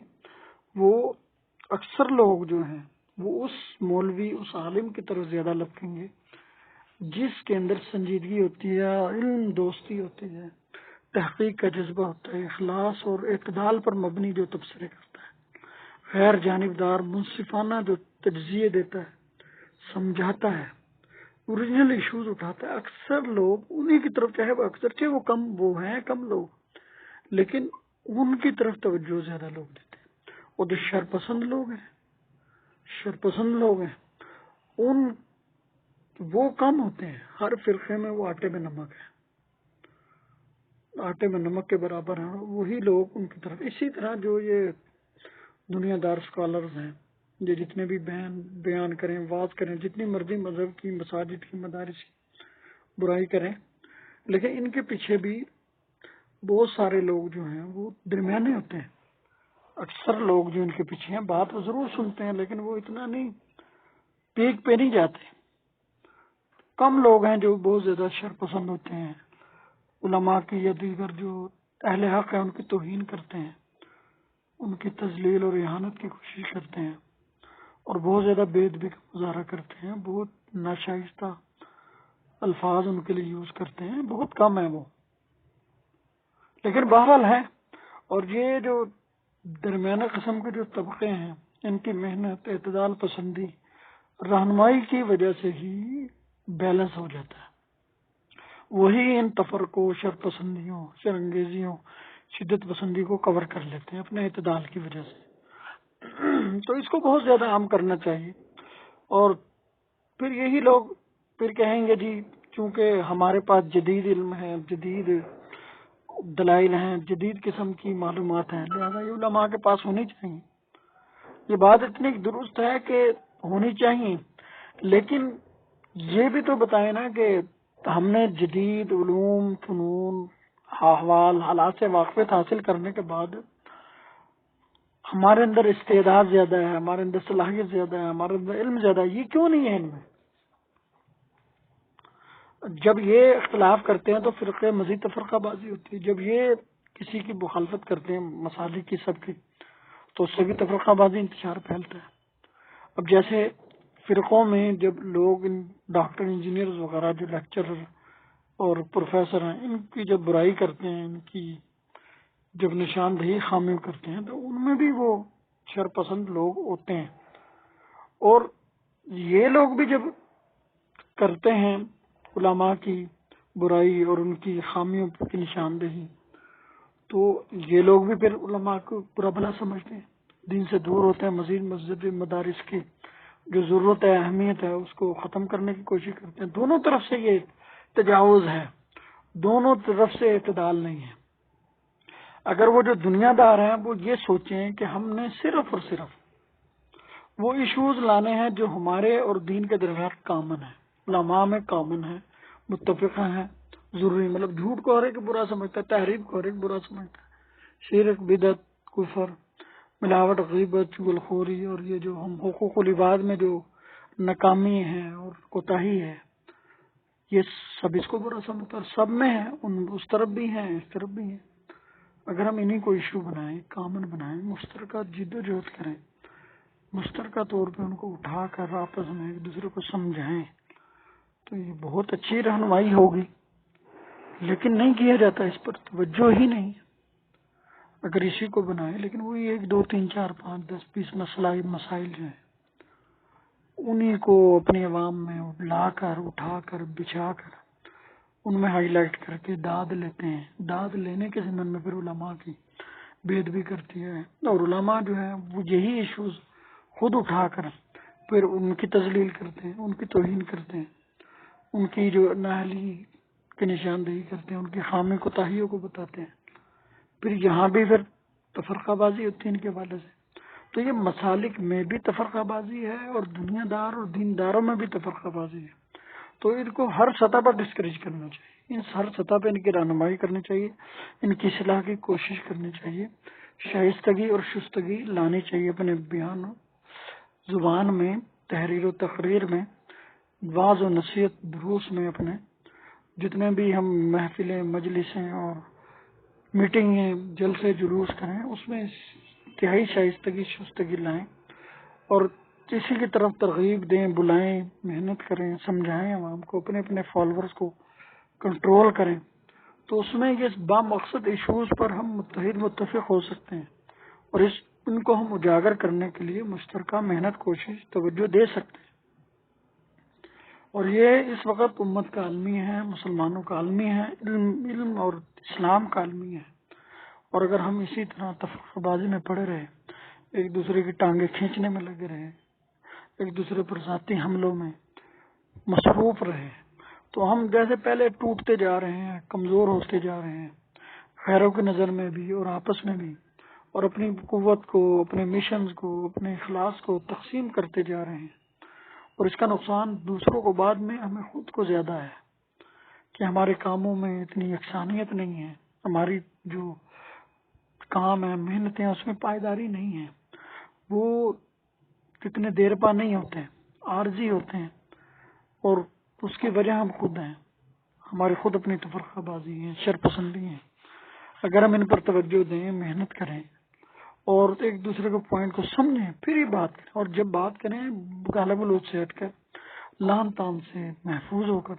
وہ اکثر لوگ جو ہیں وہ اس مولوی، اس عالم کی طرف زیادہ لپکیں گے جس کے اندر سنجیدگی ہوتی ہے، علم دوستی ہوتی ہے، تحقیق کا جذبہ ہوتا ہے، اخلاص اور اعتدال پر مبنی جو تبصرے کرتا ہے، غیر جانبدار منصفانہ جو تجزیے دیتا ہے، سمجھاتا ہے، اوریجنل ایشوز اٹھاتا ہے. اکثر لوگ انہی کی طرف، چاہے وہ اکثر چاہے وہ ہیں کم لوگ، لیکن ان کی طرف توجہ زیادہ لوگ دیتے ہیں. اور جو شرپسند لوگ ہیں ان وہ کم ہوتے ہیں. ہر فرقے میں وہ آٹے میں نمک ہے، آٹے میں نمک کے برابر ہیں، وہی لوگ ان کی طرف. اسی طرح جو یہ دنیا دار اسکالرز ہیں، جو جتنے بھی بیان کریں، واز کریں، جتنی مرضی مذہب کی، مساجد کی، مدارس کی برائی کریں، لیکن ان کے پیچھے بھی بہت سارے لوگ جو ہیں وہ درمیانے ہوتے ہیں. اکثر لوگ جو ان کے پیچھے ہیں بات ضرور سنتے ہیں لیکن وہ اتنا نہیں، پیک پہ نہیں جاتے. کم لوگ ہیں جو بہت زیادہ شر پسند ہوتے ہیں، علماء کی یا دیگر جو اہل حق ہیں ان کی توہین کرتے ہیں، ان کی تذلیل اور اہانت کی کوشش کرتے ہیں، اور بہت زیادہ بے ادبی کا مظاہرہ کرتے ہیں، بہت ناشائستہ الفاظ ان کے لیے یوز کرتے ہیں. بہت کم ہے وہ، لیکن بہرحال ہے. اور یہ جو درمیانہ قسم کے جو طبقے ہیں، ان کی محنت، اعتدال پسندی، رہنمائی کی وجہ سے ہی بیلنس ہو جاتا ہے. وہی ان تفرقوں، شر پسندیوں، شرانگیزیوں، شدت پسندی کو کور کر لیتے ہیں اپنے اعتدال کی وجہ سے. تو اس کو بہت زیادہ عام کرنا چاہیے. اور پھر یہی لوگ پھر کہیں گے جی چونکہ ہمارے پاس جدید علم ہے، جدید دلائل ہیں، جدید قسم کی معلومات ہیں، لہذا یہ علماء کے پاس ہونی چاہیے. یہ بات اتنی درست ہے کہ ہونی چاہیے، لیکن یہ بھی تو بتائیں نا کہ ہم نے جدید علوم، فنون، احوال، حالات سے واقفیت حاصل کرنے کے بعد ہمارے اندر استعداد زیادہ ہے، ہمارے اندر صلاحیت زیادہ ہے، ہمارے اندر علم زیادہ ہے، یہ کیوں نہیں ہے ان میں؟ جب یہ اختلاف کرتے ہیں تو فرقے مزید تفرقہ بازی ہوتی ہے. جب یہ کسی کی مخالفت کرتے ہیں مسالک کی، سب کی، تو اس سے بھی تفرقہ بازی، انتشار پھیلتا ہے. اب جیسے فرقوں میں جب لوگ ان ڈاکٹر، انجینئرز وغیرہ جو لیکچرر اور پروفیسر ہیں، ان کی جب برائی کرتے ہیں، ان کی جب نشاندہی خامیوں کرتے ہیں، تو ان میں بھی وہ شر پسند لوگ ہوتے ہیں. اور یہ لوگ بھی جب کرتے ہیں علماء کی برائی اور ان کی خامیوں کی نشاندہی، تو یہ لوگ بھی پھر علماء کو برا بھلا سمجھتے ہیں، دین سے دور ہوتے ہیں، مزید مسجد مدارس کی جو ضرورت ہے، اہمیت ہے، اس کو ختم کرنے کی کوشش کرتے ہیں۔ دونوں طرف سے یہ تجاوز ہے، دونوں طرف سے اعتدال نہیں ہے۔ اگر وہ جو دنیا دار ہیں وہ یہ سوچیں کہ ہم نے صرف اور صرف وہ ایشوز لانے ہیں جو ہمارے اور دین کے درمیان کامن ہے، علماء میں کامن ہے، متفقہ ہیں، ضروری، مطلب جھوٹ کو ہر ایک برا سمجھتا ہے، تحریف کو ہر ایک برا سمجھتا ہے، شرک، بدعت، کفر، ملاوٹ، غیبت، چغل خوری، اور یہ جو ہم حقوق العباد میں جو ناکامی ہے اور کوتاہی ہے، یہ سب اس کو برا سمجھتا ہے، سب میں ہے، اس طرف بھی ہیں اس طرف بھی ہیں۔ اگر ہم انہیں کو ایشو بنائیں، کامن بنائیں، مشترکہ جد و جہد کریں، مشترکہ طور پہ ان کو اٹھا کر آپس میں ایک دوسرے کو سمجھائیں، تو یہ بہت اچھی رہنمائی ہوگی۔ لیکن نہیں کیا جاتا، اس پر توجہ ہی نہیں۔ اگر اسی کو بنائیں، لیکن وہی 1 2 3 4 5 10 20 مسائل جو ہیں انہیں کو اپنی عوام میں لا کر، اٹھا کر، بچھا کر، ان میں ہائی لائٹ کر کے داد لیتے ہیں۔ داد لینے کے ضمن میں پھر علماء کی بے ادبی کرتی ہے، اور علماء جو ہیں وہ یہی ایشوز خود اٹھا کر پھر ان کی تذلیل کرتے ہیں، ان کی توہین کرتے ہیں، ان کی جو نااہلی کی نشاندہی کرتے ہیں، ان کی خامی کوتاہیوں کو بتاتے ہیں۔ پھر یہاں بھی پھر تفرقہ بازی ہوتی ہے ان کے حوالے سے۔ تو یہ مسالک میں بھی تفرقہ بازی ہے، اور دنیا دار اور دینداروں میں بھی تفرقہ بازی ہے۔ تو ان کو ہر سطح پر ڈسکریج کرنا چاہیے، ان ہر سطح پہ ان کی رہنمائی کرنی چاہیے، ان کی اصلاح کی کوشش کرنی چاہیے، شائستگی اور شستگی لانی چاہیے اپنے بیان و زبان میں، تحریر و تقریر میں، واعظ و نصیحت دروس میں، اپنے جتنے بھی ہم محفلیں، مجلسیں اور میٹنگیں، جلسے، جلوس کریں، اس میں انتہائی شائستگی شستگی لائیں، اور اسی کی طرف ترغیب دیں، بلائیں، محنت کریں، سمجھائیں عوام کو، اپنے اپنے فالوورز کو کنٹرول کریں۔ تو اس میں یہ بامقصد ایشوز پر ہم متفق ہو سکتے ہیں، اور ان کو ہم اجاگر کرنے کے لیے مشترکہ محنت، کوشش، توجہ دے سکتے ہیں۔ اور یہ اس وقت امت کا عالمی ہے، مسلمانوں کا عالمی ہے، علم اور اسلام کا عالمی ہے۔ اور اگر ہم اسی طرح تفرقہ بازی میں پڑے رہے، ایک دوسرے کی ٹانگیں کھینچنے میں لگے رہے، ایک دوسرے پر ذاتی حملوں میں مصروف رہے، تو ہم جیسے پہلے ٹوٹتے جا رہے ہیں، کمزور ہوتے جا رہے ہیں، غیروں کی نظر میں بھی اور آپس میں بھی، اور اپنی قوت کو، اپنے مشنز کو، اپنے اخلاص کو تقسیم کرتے جا رہے ہیں، اور اس کا نقصان دوسروں کو بعد میں ہمیں خود کو زیادہ ہے کہ ہمارے کاموں میں اتنی یکسانیت نہیں ہے، ہماری جو کام ہے، محنتیں، اس میں پائیداری نہیں ہے، وہ کتنے دیر پا نہیں ہوتے ہیں، عارضی ہوتے ہیں، اور اس کی وجہ ہم خود ہیں، ہماری خود اپنی تفرقہ بازی ہیں، شرپسندی ہیں۔ اگر ہم ان پر توجہ دیں، محنت کریں، اور ایک دوسرے کے پوائنٹ کو سمجھیں، پھر ہی بات کریں، اور جب بات کریں گالا گلوچ سے ہٹ کر، لان تان سے محفوظ ہو کر،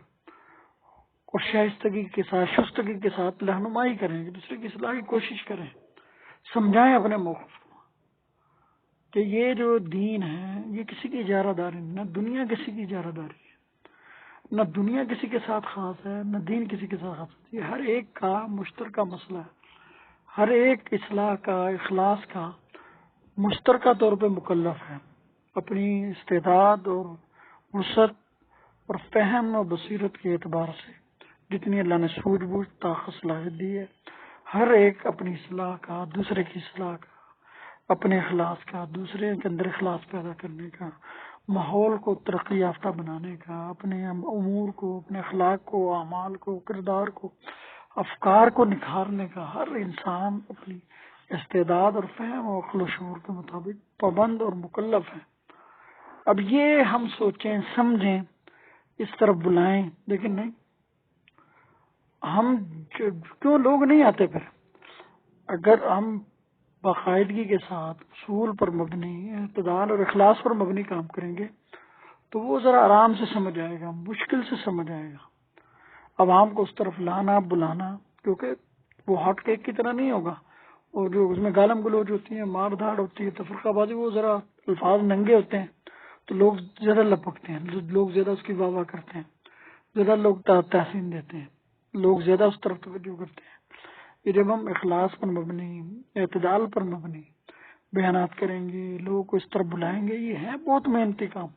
اور شائستگی کے ساتھ، شستگی کے ساتھ رہنمائی کریں، ایک دوسرے کی اصلاح کی کوشش کریں، سمجھائیں اپنے موقف کو کہ یہ جو دین ہے یہ کسی کی اجارہ داری نہیں، نہ دنیا کسی کی اجارہ داری ہے، نہ دنیا کسی کے ساتھ خاص ہے، نہ دین کسی کے ساتھ خاص ہے، یہ ہر ایک کا مشترکہ مسئلہ ہے، ہر ایک اصلاح کا، اخلاص کا مشترکہ طور پہ مکلف ہے، اپنی استعداد اور وسعت اور فہم و بصیرت کے اعتبار سے جتنی اللہ نے سوجھ بوجھ، طاقت، صلاحیت دی ہے، ہر ایک اپنی اصلاح کا، دوسرے کی اصلاح کا، اپنے اخلاص کا، دوسرے کے اندر اخلاص پیدا کرنے کا، ماحول کو ترقی یافتہ بنانے کا، اپنے امور کو، اپنے اخلاق کو، اعمال کو، کردار کو، افکار کو نکھارنے کا، ہر انسان اپنی استعداد اور فہم و عقل و شعور کے مطابق پابند اور مکلف ہے۔ اب یہ ہم سوچیں، سمجھیں، اس طرف بلائیں، لیکن نہیں، ہم کیوں لوگ نہیں آتے پھر؟ اگر ہم باقاعدگی کے ساتھ اصول پر مبنی، اعتدال اور اخلاص پر مبنی کام کریں گے تو وہ ذرا آرام سے سمجھ آئے گا، مشکل سے سمجھ آئے گا۔ عوام کو اس طرف لانا، بلانا، کیونکہ وہ ہاٹ کیک کی طرح نہیں ہوگا، اور جو اس میں گالم گلوچ ہوتی ہے، مار دھاڑ ہوتی ہے، تفرقہ بازی، وہ ذرا الفاظ ننگے ہوتے ہیں تو لوگ زیادہ لپکتے ہیں، لوگ زیادہ اس کی واہ واہ کرتے ہیں، زیادہ لوگ تحسین دیتے ہیں، لوگ زیادہ اس طرف توجہ کرتے ہیں۔ یہ جب ہم اخلاص پر مبنی، اعتدال پر مبنی بیانات کریں گے، لوگوں کو اس طرف بلائیں گے، یہ ہے بہت محنتی کام.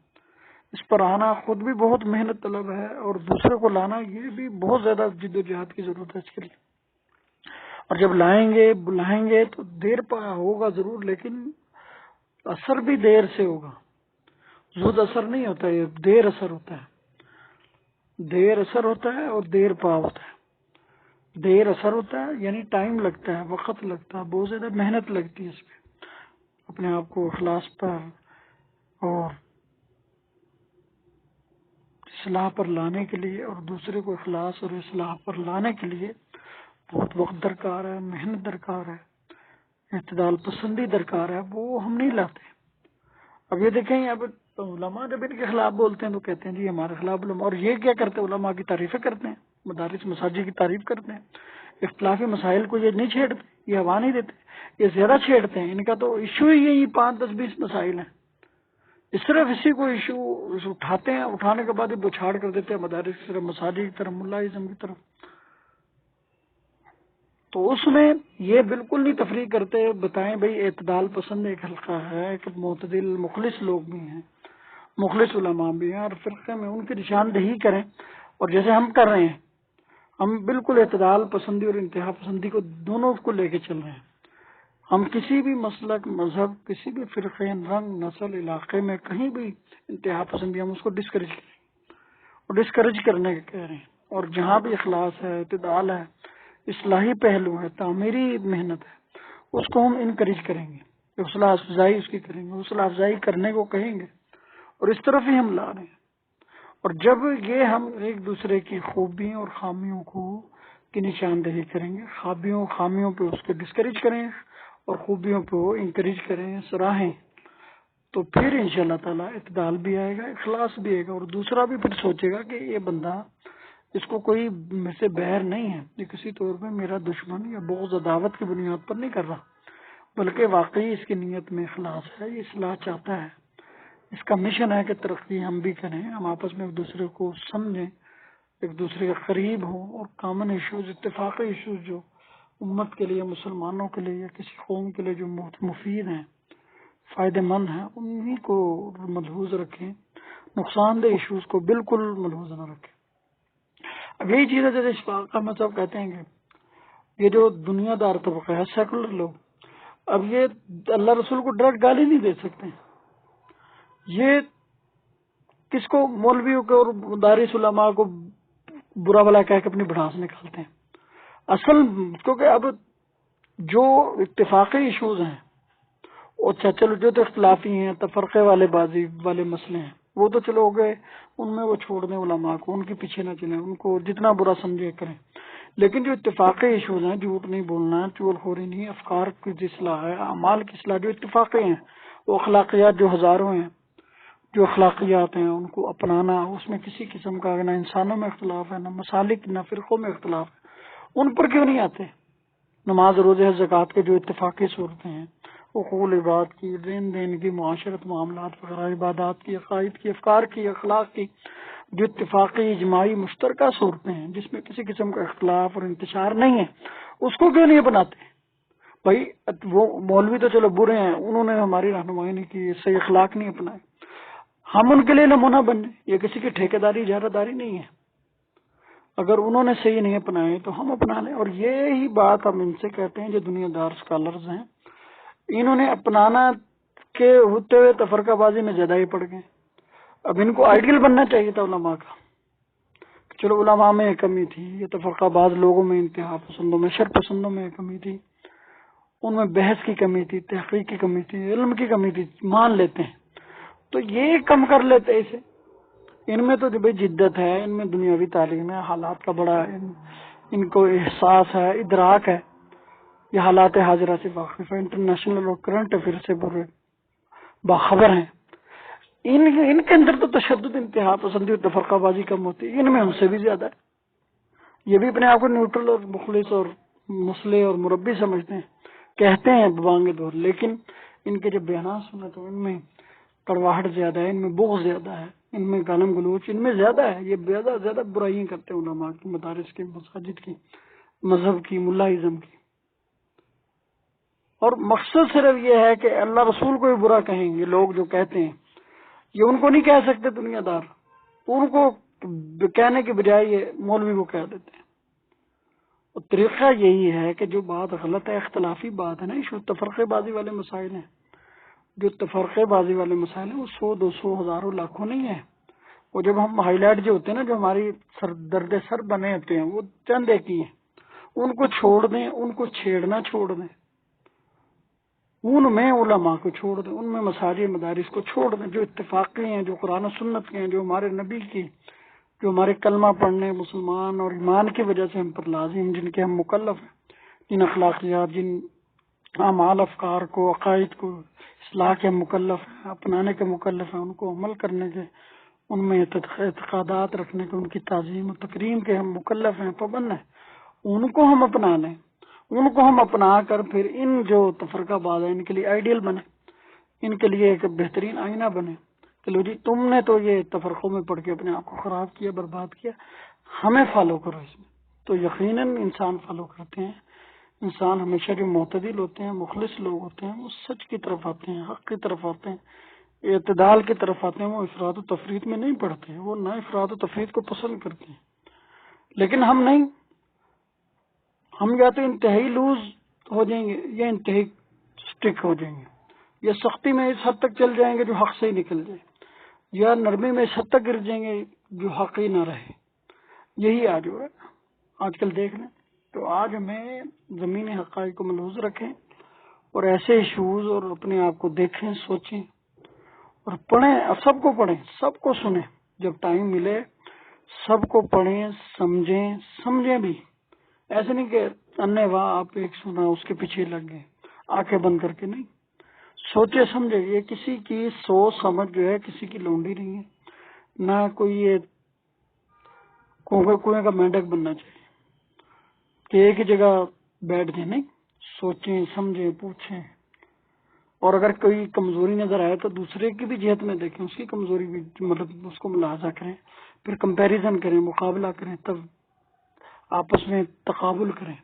اس پر آنا خود بھی بہت محنت طلب ہے، اور دوسرے کو لانا یہ بھی بہت زیادہ جد و جہاد کی ضرورت ہے اس کے لیے. اور جب لائیں گے بلائیں گے تو دیر پا ہوگا ضرور، لیکن اثر بھی دیر سے ہوگا. زود اثر نہیں ہوتا، یہ دیر اثر ہوتا ہے. دیر اثر ہوتا ہے اور دیر پا ہوتا ہے. دیر اثر ہوتا ہے یعنی ٹائم لگتا ہے، وقت لگتا ہے، بہت زیادہ محنت لگتی ہے اس پہ، اپنے آپ کو اخلاص پر اور اصلاح پر لانے کے لیے، اور دوسرے کو اخلاص اور اصلاح پر لانے کے لیے بہت وقت درکار ہے، محنت درکار ہے، اعتدال پسندی درکار ہے. وہ ہم نہیں لاتے. اب یہ دیکھیں، اب علماء جب ان کے خلاف بولتے ہیں تو کہتے ہیں جی ہمارے خلاف علماء، اور یہ کیا کرتے ہیں؟ علماء کی تعریفیں کرتے ہیں، مدارس مساجد کی تعریف کرتے ہیں. اختلافی مسائل کو یہ نہیں چھیڑتے، یہ ہوا نہیں دیتے، یہ زیادہ چھیڑتے ہیں. ان کا تو ایشو ہی یہی 5 10 20 مسائل ہیں. صرف اسی کو ایشو اٹھاتے ہیں، اٹھانے کے بعد یہ بچھاڑ کر دیتے ہیں مدارس کی طرف، مساجد کی طرف، ملائزم کی طرف. تو اس میں یہ بالکل نہیں تفریق کرتے. بتائیں بھئی اعتدال پسند ایک حلقہ ہے، ایک معتدل مخلص لوگ بھی ہیں، مخلص علماء بھی ہیں، اور فرقے میں ان کی نشاندہی کریں. اور جیسے ہم کر رہے ہیں، ہم بالکل اعتدال پسندی اور انتہا پسندی کو دونوں کو لے کے چل رہے ہیں. ہم کسی بھی مسلک، مذہب، کسی بھی فرقے، رنگ، نسل، علاقے میں کہیں بھی انتہا پسندی ہم اس کو ڈسکریج کریں اور ڈسکریج کرنے کے کہہ رہے ہیں. اور جہاں بھی اخلاص ہے، اعتدال ہے، اصلاحی پہلو ہے، تعمیری محنت ہے، اس کو ہم انکریج کریں گے، حوصلہ افزائی اس کی کریں گے، حوصلہ افزائی کرنے کو کہیں گے، اور اس طرف ہی ہم لا رہے ہیں. اور جب یہ ہم ایک دوسرے کی خوبیوں اور خامیوں کی نشاندہی کریں گے، خامیوں پہ اس کو ڈسکریج کریں اور خوبیوں پہ انکریج کریں، سراہیں، تو پھر انشاءاللہ تعالیٰ اعتدال بھی آئے گا، اخلاص بھی آئے گا. اور دوسرا بھی پھر سوچے گا کہ یہ بندہ، اس کو کوئی میں سے بہر نہیں ہے، یہ کسی طور پہ میرا دشمن یا بغض عداوت کی بنیاد پر نہیں کر رہا، بلکہ واقعی اس کی نیت میں اخلاص ہے، یہ اصلاح چاہتا ہے، اس کا مشن ہے کہ ترقی ہم بھی کریں، ہم آپس میں ایک دوسرے کو سمجھیں، ایک دوسرے کے قریب ہوں، اور کامن ایشوز، اتفاقی ایشوز جو امت کے لیے، مسلمانوں کے لیے یا کسی قوم کے لیے جو مفید ہیں، فائدہ مند ہیں، انہی کو ملحوظ رکھیں، نقصان دہ ایشوز کو بالکل ملحوظ نہ رکھیں. اب یہی چیز ہے جیسے اشفاق احمد صاحب کہتے ہیں کہ یہ جو دنیا دار طبقہ ہے، سیکولر لوگ، اب یہ اللہ رسول کو ڈائریکٹ گالی نہیں دے سکتے. یہ کس کو؟ مولویوں کو اور مدارس علماء کو برا بھلا کہہ کے اپنی بھڑاس نکالتے ہیں. اصل کیونکہ اب جو اتفاقی ایشوز ہیں، اچھا چلو جو تو اختلافی ہیں، تفرقے والے بازی والے مسئلے ہیں، وہ تو چلو ہو گئے، ان میں وہ چھوڑ دیں علماء کو، ان کے پیچھے نہ چلیں، ان کو جتنا برا سمجھے کریں. لیکن جو اتفاقی ایشوز ہیں، جھوٹ نہیں بولنا، چغل خوری نہیں، افکار کی اصلاح ہے، اعمال کی اصلاح، جو اتفاقی ہیں، وہ اخلاقیات جو ہزاروں ہیں، جو اخلاقیات ہیں ان کو اپنانا، اس میں کسی قسم کا نہ انسانوں میں اختلاف ہے، نہ مسالک، نہ فرقوں میں اختلاف ہے، ان پر کیوں نہیں آتے؟ نماز، روزے، زکوٰۃ کے جو اتفاقی صورتیں ہیں، حقوق عباد کی، لین دین کی، معاشرت، معاملات وغیرہ، عبادات کی، عقائد کی، افکار کی، اخلاق کی، جو اتفاقی اجماعی مشترکہ صورتیں ہیں جس میں کسی قسم کا اختلاف اور انتشار نہیں ہے، اس کو کیوں نہیں اپناتے؟ بھائی وہ مولوی تو چلو برے ہیں، انہوں نے ہماری رہنمائی نہیں کی، صحیح اخلاق نہیں اپنائے، ہم ان کے لیے نمونہ بننے، یہ کسی کی ٹھیکیداری، اجارہ داری نہیں ہے. اگر انہوں نے صحیح نہیں اپنائے تو ہم اپنا لیں. اور یہی بات ہم ان سے کہتے ہیں جو دنیا دار اسکالرز ہیں، انہوں نے اپنانا کے ہوتے ہوئے تفرقہ بازی میں زیادہ ہی پڑ گئے. اب ان کو آئیڈیل بننا چاہیے تھا علماء کا، چلو علماء میں ایک کمی تھی، یہ تفرقہ باز لوگوں میں، انتہا پسندوں میں، شر پسندوں میں ایک کمی تھی، ان میں بحث کی کمی تھی، تحقیق کی کمی تھی، علم کی کمی تھی، مان لیتے ہیں، تو یہ کم کر لیتے اسے. ان میں تو بھائی جدت ہے، ان میں دنیاوی تعلیم ہے، حالات کا بڑا ان کو احساس ہے، ادراک ہے، یہ حالات حاضرہ سے واقف ہے، انٹرنیشنل اور کرنٹ افیئر سے باخبر ہیں. ان کے اندر تو تشدد، انتہا پسندی اور تفرقہ بازی کم ہوتی ہے، ان میں ہم سے بھی زیادہ ہے. یہ بھی اپنے آپ کو نیوٹرل اور مخلص اور مسلح اور مربی سمجھتے ہیں، کہتے ہیں ببانگ دور، لیکن ان کے جب بیانات سنے تو ان میں کڑواہٹ زیادہ ہے، ان میں بغض زیادہ ہے، ان میں گالم گلوچ ان میں زیادہ ہے. یہ زیادہ برائیاں کرتے ہیں علماء کی، مدارس کی، مساجد کی، مذہب کی، ملائزم کی. اور مقصد صرف یہ ہے کہ اللہ رسول کو بھی برا کہیں گے لوگ جو کہتے ہیں، یہ ان کو نہیں کہہ سکتے دنیا دار، ان کو کہنے کے بجائے یہ مولوی کو کہہ دیتے ہیں۔ اور طریقہ یہی ہے کہ جو بات غلط ہے، اختلافی بات ہے نا، ایشو تفرقے بازی والے مسائل ہیں، جو تفرقے بازی والے مسائل ہیں وہ 100 200 ہزاروں لاکھوں نہیں ہیں۔ وہ جب ہم ہائی لائٹ جو ہوتے ہیں نا، جو ہماری درد سر بنے ہوتے ہیں، وہ چند ایک ہی ہیں، ان کو چھوڑ دیں، ان کو چھیڑنا چھوڑ دیں، ان میں علماء کو چھوڑ دیں، ان میں مساجد مدارس کو چھوڑ دیں، جو اتفاقی ہیں، جو قرآن و سنت کے ہیں، جو ہمارے نبی کی، جو ہمارے کلمہ پڑھنے مسلمان اور ایمان کی وجہ سے ہم پر لازم، جن کے ہم مکلف ہیں، جن اخلاقیات، جن اعمال افکار کو، عقائد کو اصلاح کے مکلف ہیں، اپنانے کے مکلف ہیں، ان کو عمل کرنے کے، ان میں اعتقادات رکھنے کے، ان کی تعظیم و تکریم کے ہم مکلف ہیں، پابند ہیں، ان کو ہم اپنا لیں، ان کو ہم اپنا کر پھر ان جو تفرقہ باز ہیں ان کے لیے آئیڈیل بنے، ان کے لیے ایک بہترین آئینہ بنے کہ لو جی تم نے تو یہ تفرقوں میں پڑھ کے اپنے آپ کو خراب کیا، برباد کیا، ہمیں فالو کرو اس میں۔ تو یقیناً انسان فالو کرتے ہیں، انسان ہمیشہ جو معتدل ہوتے ہیں، مخلص لوگ ہوتے ہیں، وہ سچ کی طرف آتے ہیں، حق کی طرف آتے ہیں، اعتدال کی طرف آتے ہیں، وہ افراط و تفریط میں نہیں پڑھتے، وہ نہ افراط و تفریط کو پسند کرتے ہیں۔ لیکن ہم نہیں، ہم یا تو انتہائی لوز ہو جائیں گے یا انتہائی سٹک ہو جائیں گے، یا سختی میں اس حد تک چل جائیں گے جو حق سے ہی نکل جائے، یا نرمی میں اس حد تک گر جائیں گے جو حق ہی نہ رہے۔ یہی آج ہو رہا ہے، آج کل دیکھ لیں۔ تو آج ہمیں زمین حقائق کو ملحوظ رکھیں اور ایسے ایشوز اور اپنے آپ کو دیکھیں، سوچیں اور پڑھیں، سب کو پڑھیں، سب کو سنیں، جب ٹائم ملے سب کو پڑھیں، سمجھیں بھی، ایسے نہیں کہ انے واہ آپ ایک سنا اس کے پیچھے لگ گئے آنکھیں بند کر کے، نہیں، سوچے سمجھے۔ یہ کسی کی سوچ سمجھ جو ہے کسی کی لونڈی نہیں ہے، نہ کوئی یہ کنویں کا مینڈک بننا چاہیے کہ ایک ہی جگہ بیٹھ جائیں، نہیں، سوچیں سمجھیں پوچھیں، اور اگر کوئی کمزوری نظر آئے تو دوسرے کی بھی جہت میں دیکھیں، اس کی کمزوری بھی مطلب اس کو ملاحظہ کریں، پھر کمپیریزن کریں، مقابلہ کریں، تب آپس میں تقابل کریں،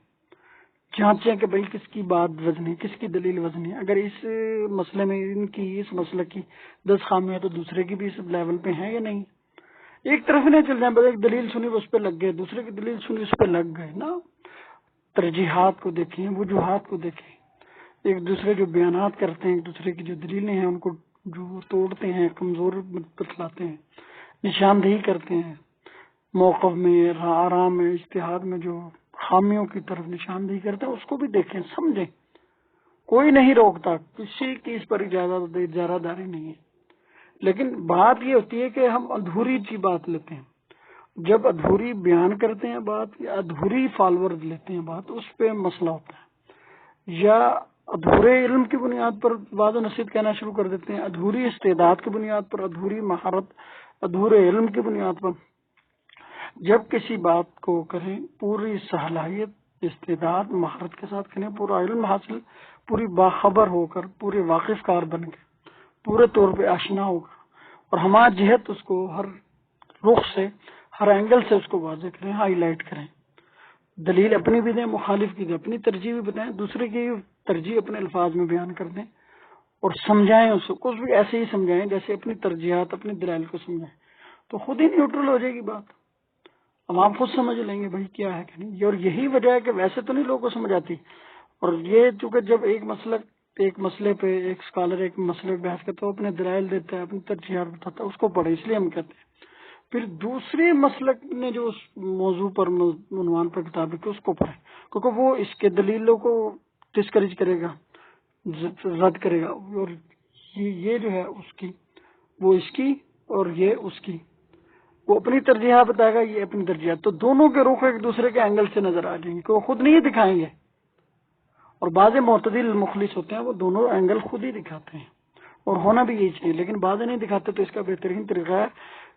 جانچیں کہ بھئی کس کی بات وزنی، کس کی دلیل وزنی ہے۔ اگر اس مسئلے میں ان کی اس مسئلے کی 10 خامیاں تو دوسرے کی بھی اس لیول پہ ہیں یا نہیں۔ ایک طرف ہی نہیں چل جائیں، بس ایک دلیل سنی اس پہ لگ گئے، دوسرے کی دلیل سنی اس پہ لگ گئے نا۔ ترجیحات کو دیکھیں، وجوہات کو دیکھیں، ایک دوسرے جو بیانات کرتے ہیں، ایک دوسرے کی جو دلیلیں ہیں ان کو جو توڑتے ہیں، کمزور بتلاتے ہیں، نشاندہی کرتے ہیں، موقف میں، آرام میں، اجتہاد میں جو خامیوں کی طرف نشاندہی کرتے ہیں، اس کو بھی دیکھیں، سمجھیں۔ کوئی نہیں روکتا، کسی کی اس پر اجارہ داری نہیں ہے، لیکن بات یہ ہوتی ہے کہ ہم ادھوری سی بات لیتے ہیں، جب ادھوری بیان کرتے ہیں بات، یا ادھوری فالوور لیتے ہیں بات، اس پہ مسئلہ ہوتا ہے، یا ادھورے علم کی بنیاد پر وعظ و نصیحت کہنا شروع کر دیتے ہیں، ادھوری استعداد کی بنیاد پر، ادھوری مہارت، ادھورے علم کی بنیاد پر۔ جب کسی بات کو کریں پوری صلاحیت، استعداد، مہارت کے ساتھ کریں، پورا علم حاصل، پوری باخبر ہو کر، پورے واقف کار بن کے، پورے طور پہ آشنا ہوگا، اور ہمارا جہت اس کو ہر رخ سے، ہر اینگل سے اس کو واضح کریں، ہائی لائٹ کریں، دلیل اپنی بھی دیں، مخالف کی دیں، اپنی ترجیح بھی بتائیں، دوسرے کی ترجیح اپنے الفاظ میں بیان کر دیں، اور سمجھائیں اس کو، کچھ بھی ایسے ہی سمجھائیں جیسے اپنی ترجیحات، اپنی دلائل کو سمجھائیں، تو خود ہی نیوٹرل ہو جائے گی بات، اب آپ خود سمجھ لیں گے بھائی کیا ہے کہ نہیں۔ اور یہی وجہ ہے کہ ویسے تو نہیں لوگوں کو سمجھ آتی، اور یہ چونکہ جب ایک مسئلے پہ ایک اسکالر ایک مسئلے پہ بحث کرتا ہے، وہ اپنے دلائل دیتا ہے، اپنی ترجیحات بتاتا ہے، اس کو پڑھے، اس لیے ہم کہتے ہیں۔ پھر دوسرے مسلک نے جو اس موضوع پر عنوان پر کتاب لکھی اس کو پڑھے، کیونکہ وہ اس کے دلیلوں کو ڈسکریج کرے گا، رد کرے گا، اور یہ جو ہے اس کی، وہ اس کی، اور یہ اس کی، وہ اپنی ترجیحات بتائے گا، یہ اپنی ترجیحات، تو دونوں کے رخ ایک دوسرے کے اینگل سے نظر آ جائیں گے کہ وہ خود نہیں دکھائیں گے، اور بعض معتدل مخلص ہوتے ہیں وہ دونوں اینگل خود ہی دکھاتے ہیں، اور ہونا بھی یہی چاہیے، لیکن بعض نہیں دکھاتے، تو اس کا بہترین طریقہ ہے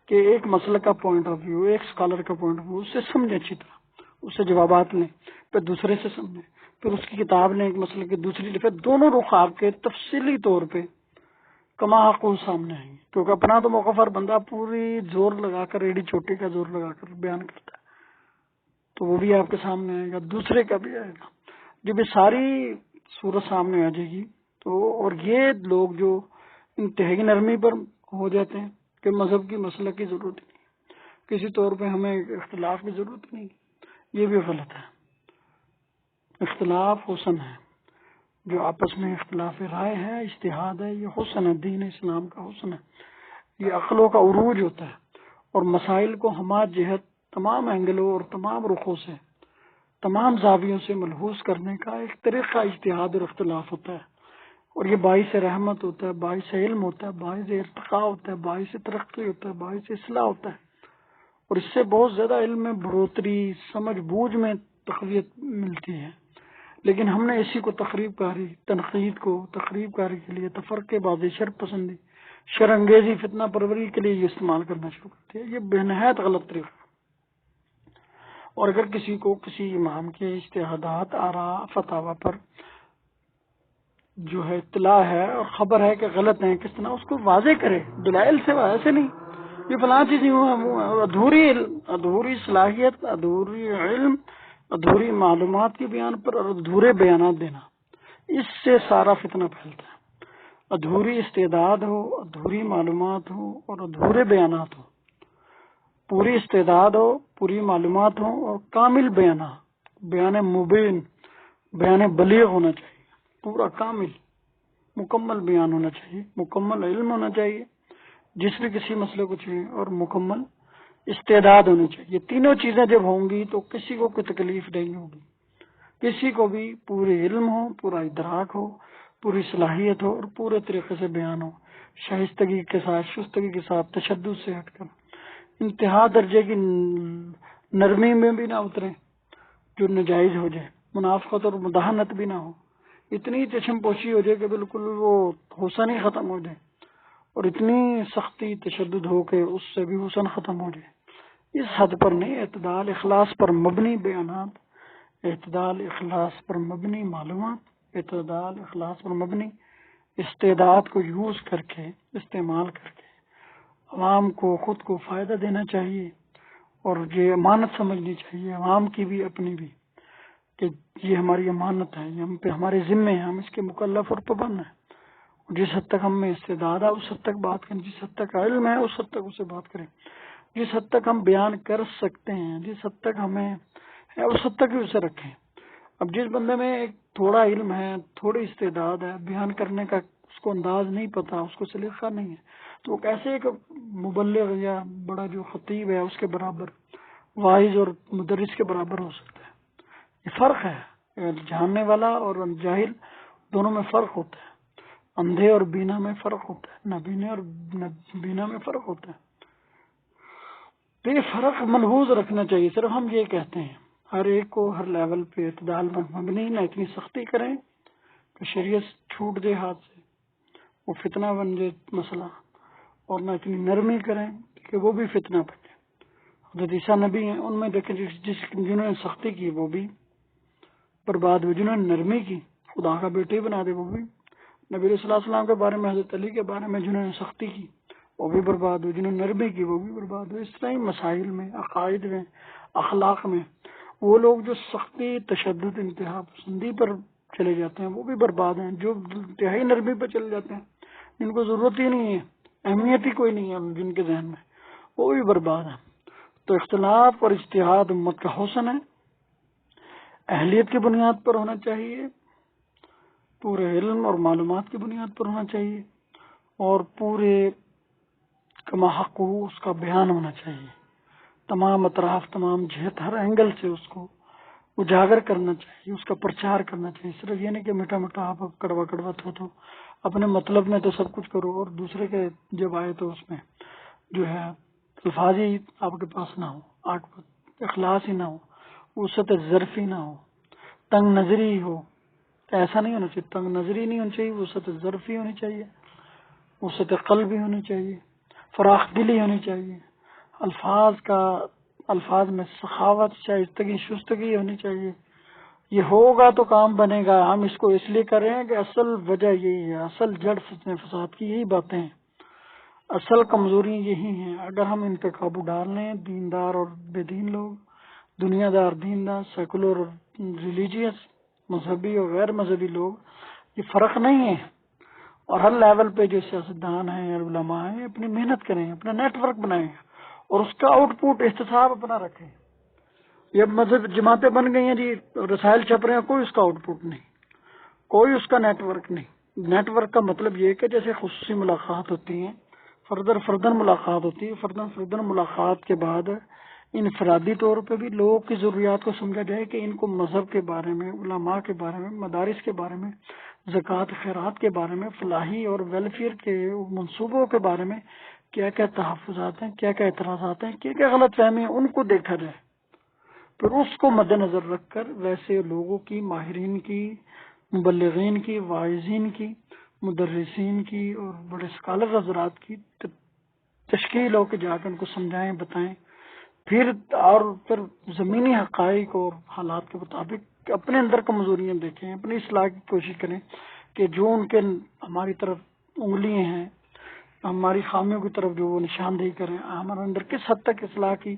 کہ ایک مسئلہ کا پوائنٹ آف ویو، ایک اسکالر کا پوائنٹ آف ویو، اس سے سمجھیں اچھی طرح، اس سے جوابات لیں، پھر دوسرے سے سمجھیں، پھر اس کی کتاب لیں ایک مسئلے کی، دوسری لیں، پھر دونوں رخ آپ کے تفصیلی طور پہ کما حقوق سامنے آئیں گے، کیونکہ اپنا تو موقف ہر بندہ پوری زور لگا کر، ایڑی چوٹی کا زور لگا کر بیان کرتا ہے، تو وہ بھی آپ کے سامنے آئے گا، دوسرے کا بھی آئے گا۔ جب یہ صورت سامنے آ جائے گی تو، اور یہ لوگ جو انتہائی نرمی پر ہو جاتے ہیں کہ مذہب کی مسئلہ کی ضرورت نہیں، کسی طور پہ ہمیں اختلاف کی ضرورت نہیں، یہ بھی غلط ہے۔ اختلاف حسن ہے، جو آپس میں اختلاف رائے ہے، اجتہاد ہے، یہ حسن ہے، دین اسلام کا حسن ہے، یہ عقلوں کا عروج ہوتا ہے، اور مسائل کو ہمہ جہت تمام اینگلوں اور تمام رخوں سے، تمام زاویوں سے ملحوظ کرنے کا ایک طریقہ اجتہاد اور اختلاف ہوتا ہے، اور یہ باعث رحمت ہوتا ہے، باعث علم ہوتا ہے، باعث ارتقاء ہوتا ہے، باعث ترقی ہوتا ہے، باعث اصلاح ہوتا ہے، اور اس سے بہت زیادہ علم میں بڑھوتری، سمجھ بوجھ میں تقویت ملتی ہے۔ لیکن ہم نے اسی کو تخریب کاری، تنقید کو تخریب کاری کے لیے، تفرقے بازی، شر پسندی، شر انگیزی، فتنہ پروری کے لیے یہ استعمال کرنا شروع کرتے ہیں۔ یہ بے نہایت غلط طریقہ۔ اور اگر کسی کو کسی امام کے اجتہادات، آراء، فتاوی پر جو ہے اطلاع ہے اور خبر ہے کہ غلط ہیں، کس طرح اس کو واضح کرے، دلائل سے، ایسے نہیں یہ فلاں چیز یوں ہے، ادھوری صلاحیت، ادھوری علم، ادھوری معلومات کے بیان پر اور ادھورے بیانات دینا، اس سے سارا فتنہ پھیلتا ہے۔ ادھوری استعداد ہو، ادھوری معلومات ہو اور ادھورے بیانات ہو، پوری استعداد ہو، پوری معلومات ہو اور کامل بیانات، بیان مبین، بیان بلیغ ہونا چاہیے، پورا کامل مکمل بیان ہونا چاہیے، مکمل علم ہونا چاہیے جس بھی کسی مسئلے کو چاہیے، اور مکمل استعداد ہونی چاہیے۔ تینوں چیزیں جب ہوں گی تو کسی کو کوئی تکلیف نہیں ہوگی، کسی کو بھی پورے علم ہو، پورا ادراک ہو، پوری صلاحیت ہو اور پورے طریقے سے بیان ہو، شائستگی کے ساتھ، شستگی کے ساتھ، تشدد سے ہٹ کر، انتہا درجے کی نرمی میں بھی نہ اترے جو ناجائز ہو جائے، منافقت اور مداہنت بھی نہ ہو، اتنی چشم پوشی ہو جائے کہ بالکل وہ حسن ہی ختم ہو جائے، اور اتنی سختی تشدد ہو کہ اس سے بھی حسن ختم ہو جائے۔ اس حد پر نہیں، اعتدال اخلاص پر مبنی بیانات، اعتدال اخلاص پر مبنی معلومات، اعتدال اخلاص پر مبنی استعداد کو یوز کر کے، استعمال کر کے عوام کو، خود کو فائدہ دینا چاہیے، اور یہ امانت سمجھنی چاہیے، عوام کی بھی اپنی بھی، کہ یہ ہماری امانت ہے، یہ ہم پہ ہمارے ذمے ہیں، ہم اس کے مکلف اور پابند ہیں۔ جس حد تک ہم میں استعداد ہے اس حد تک بات کریں، جس حد تک علم ہے اس حد تک اسے بات کریں، جس حد تک ہم بیان کر سکتے ہیں، جس حد تک ہمیں ہے اس حد تک ہی اسے رکھیں۔ اب جس بندے میں ایک تھوڑا علم ہے، تھوڑی استعداد ہے، بیان کرنے کا اس کو انداز نہیں پتا، اس کو سلیقہ نہیں ہے، تو وہ کیسے ایک مبلغ یا بڑا جو خطیب ہے اس کے برابر، واعظ اور مدرس کے برابر ہو سکتا ہے؟ یہ فرق ہے، جاننے والا اور جاہل دونوں میں فرق ہوتا ہے، اندھے اور بینا میں فرق ہوتا ہے، نابینا اور بینا میں فرق ہوتا ہے۔ تو یہ فرق ملحوظ رکھنا چاہیے۔ صرف ہم یہ کہتے ہیں ہر ایک کو ہر لیول پہ اعتدال پر مبنی، نہ اتنی سختی کریں کہ شریعت چھوٹ دے ہاتھ سے، وہ فتنہ بن جائے مسئلہ، اور نہ اتنی نرمی کریں کہ وہ بھی فتنہ بن جائے۔ حضرت عیسیٰ نبی ہیں، ان میں دیکھیں جنہوں نے سختی کی وہ بھی برباد ہوئے، جنہوں نے نرمی کی خدا کا بیٹے بنا دے وہ بھی، نبی صلی اللہ علیہ وسلم کے بارے میں، حضرت علی کے بارے میں جنہوں نے سختی کی وہ بھی برباد ہوئے، جنہوں نے نرمی کی وہ بھی برباد ہوئے۔ اس طرح ہی مسائل میں، عقائد میں، اخلاق میں وہ لوگ جو سختی، تشدد، انتہا پسندی پر چلے جاتے ہیں وہ بھی برباد ہیں، جو انتہائی نرمی پر چلے جاتے ہیں، جن کو ضرورت ہی نہیں ہے، اہمیت ہی کوئی نہیں ہے جن کے ذہن میں، وہ بھی برباد ہیں۔ تو اختلاف اور اجتہاد امت کا حسن ہے، اہلیت کی بنیاد پر ہونا چاہیے، پورے علم اور معلومات کی بنیاد پر ہونا چاہیے، اور پورے کما حق ہو اس کا بیان ہونا چاہیے، تمام اطراف، تمام جہت، ہر اینگل سے اس کو اجاگر کرنا چاہیے، اس کا پرچار کرنا چاہیے۔ صرف یہ نہیں کہ میٹھا میٹھا آپ کڑوا کڑوا تو اپنے مطلب میں تو سب کچھ کرو، اور دوسرے کے جب آئے تو اس میں جو ہے الفاظ ہی آپ کے پاس نہ ہو، اخلاص ہی نہ ہو، وسعت ظرفی نہ ہو، تنگ نظری ہو۔ ایسا نہیں ہونا چاہیے، تنگ نظری نہیں ہونی چاہیے، وسعت ظرفی ہونی چاہیے، وسعت قلبی ہونی چاہیے، فراخ دلی ہونی چاہیے، الفاظ میں سخاوت، شائستگی، شستگی ہونی چاہیے۔ یہ ہوگا تو کام بنے گا۔ ہم اس کو اس لیے کر رہے ہیں کہ اصل وجہ یہی ہے، اصل جڑ فتنہ فساد کی یہی باتیں ہیں، اصل کمزوری یہی ہیں۔ اگر ہم ان پہ قابو ڈال لیں، دیندار اور بے دین لوگ، دنیا دار، دیندار، سیکولر اور ریلیجیس، مذہبی اور غیر مذہبی لوگ، یہ فرق نہیں ہے، اور ہر لیول پہ جو سیاستدان ہیں اور علماء ہیں اپنی محنت کریں، اپنا نیٹ ورک بنائیں اور اس کا آؤٹ پٹ احتساب اپنا رکھیں. یہ مذہب جماعتیں بن گئی ہیں جی، رسائل چھپ رہے ہیں، کوئی اس کا آؤٹ پٹ نہیں، کوئی اس کا نیٹ ورک نہیں. نیٹ ورک کا مطلب یہ کہ جیسے خصوصی ملاقات ہوتی ہیں، فردن ملاقات ہوتی ہے، فردن ملاقات کے بعد انفرادی طور پہ بھی لوگوں کی ضروریات کو سمجھا جائے کہ ان کو مذہب کے بارے میں، علماء کے بارے میں، مدارس کے بارے میں، زکوٰۃ خیرات کے بارے میں، فلاحی اور ویلفیئر کے منصوبوں کے بارے میں کیا کیا تحفظات ہیں، کیا کیا اعتراضات ہیں، کیا کیا غلط فہمی ہیں، ان کو دیکھا جائے. پھر اس کو مد نظر رکھ کر ویسے لوگوں کی، ماہرین کی، مبلغین کی، واعظین کی، مدرسین کی اور بڑے اسکالر حضرات کی تشکیل ہو کے جا کر ان کو سمجھائیں، بتائیں. پھر زمینی حقائق اور حالات کے مطابق اپنے اندر کمزوریاں دیکھیں، اپنی اصلاح کی کوشش کریں کہ جو ان کے ہماری طرف انگلیاں ہیں، ہماری خامیوں کی طرف جو وہ نشاندہی کریں، ہمارے اندر کس حد تک اصلاح کی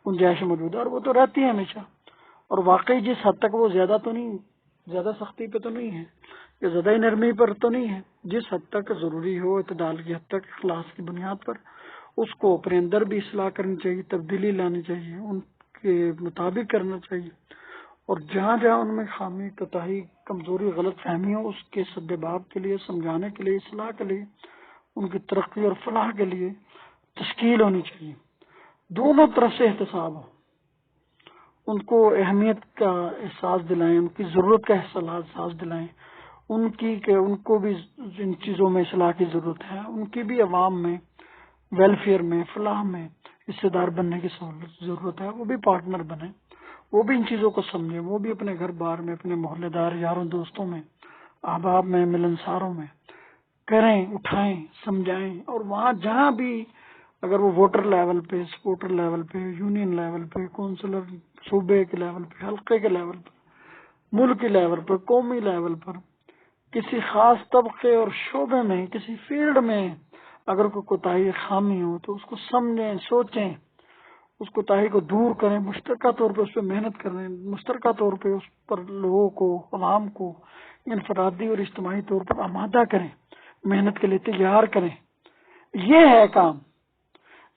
گنجائش موجود ہے. اور وہ تو رہتی ہے ہمیشہ، اور واقعی جس حد تک وہ زیادہ تو نہیں، زیادہ سختی پہ تو نہیں ہے یا زیادہ نرمی پر تو نہیں ہے، جس حد تک ضروری ہو اعتدال کی حد تک اخلاص کی بنیاد پر اس کو اپنے اندر بھی اصلاح کرنی چاہیے، تبدیلی لانی چاہیے، ان کے مطابق کرنا چاہیے. اور جہاں جہاں ان میں خامی، کوتاہی، کمزوری، غلط فہمی ہو، اس کے سد باب کے لیے، سمجھانے کے لیے، اصلاح کے لیے، ان کی ترقی اور فلاح کے لیے تشکیل ہونی چاہیے. دونوں طرف سے احتساب ہو، ان کو اہمیت کا احساس دلائیں، ان کی ضرورت کا احساس دلائیں، ان کی کہ ان کو بھی ان چیزوں میں اصلاح کی ضرورت ہے، ان کی بھی عوام میں، ویلفیئر میں، فلاح میں حصے دار بننے کی ضرورت ہے. وہ بھی پارٹنر بنے، وہ بھی ان چیزوں کو سمجھیں، وہ بھی اپنے گھر بار میں، اپنے محلے دار یاروں دوستوں میں، احباب میں، ملنساروں میں کریں، اٹھائیں، سمجھائیں. اور وہاں جہاں بھی اگر وہ ووٹر لیول پہ، سپورٹر لیول پہ، یونین لیول پہ، کونسلر، صوبے کے لیول پہ، حلقے کے لیول پہ، ملک کے لیول پر، قومی لیول پر، کسی خاص طبقے اور شعبے میں، کسی فیلڈ میں اگر کوئی کوتاہی، خامی ہو تو اس کو سمجھیں، سوچیں، اس کوتاہی کو دور کریں، مشترکہ طور پہ اس پہ محنت کریں، مشترکہ طور پہ اس پر لوگوں کو، عوام کو انفرادی اور اجتماعی طور پر آمادہ کریں، محنت کے لیے تیار کریں. یہ ہے کام،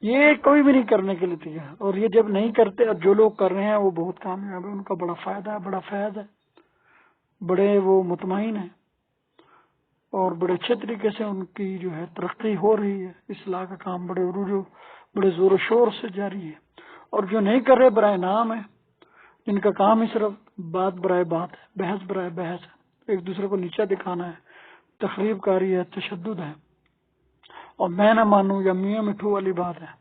یہ کوئی بھی نہیں کرنے کے لیے تیار. اور یہ جب نہیں کرتے، اور جو لوگ کر رہے ہیں وہ بہت کامیاب ہے، ان کا بڑا فائدہ ہے، بڑا فیض ہے، بڑے وہ مطمئن ہیں، اور بڑے اچھے طریقے سے ان کی جو ہے ترقی ہو رہی ہے. اصلاح کا کام بڑے عروج و بڑے زور و شور سے جاری ہے. اور جو نہیں کر رہے برائے نام ہے، جن کا کام ہی صرف بات برائے بات ہے، بحث برائے بحث ہے، ایک دوسرے کو نیچا دکھانا ہے، تخریب کاری ہے، تشدد ہے، اور میں نہ مانوں یا میاں مٹھو والی بات ہے،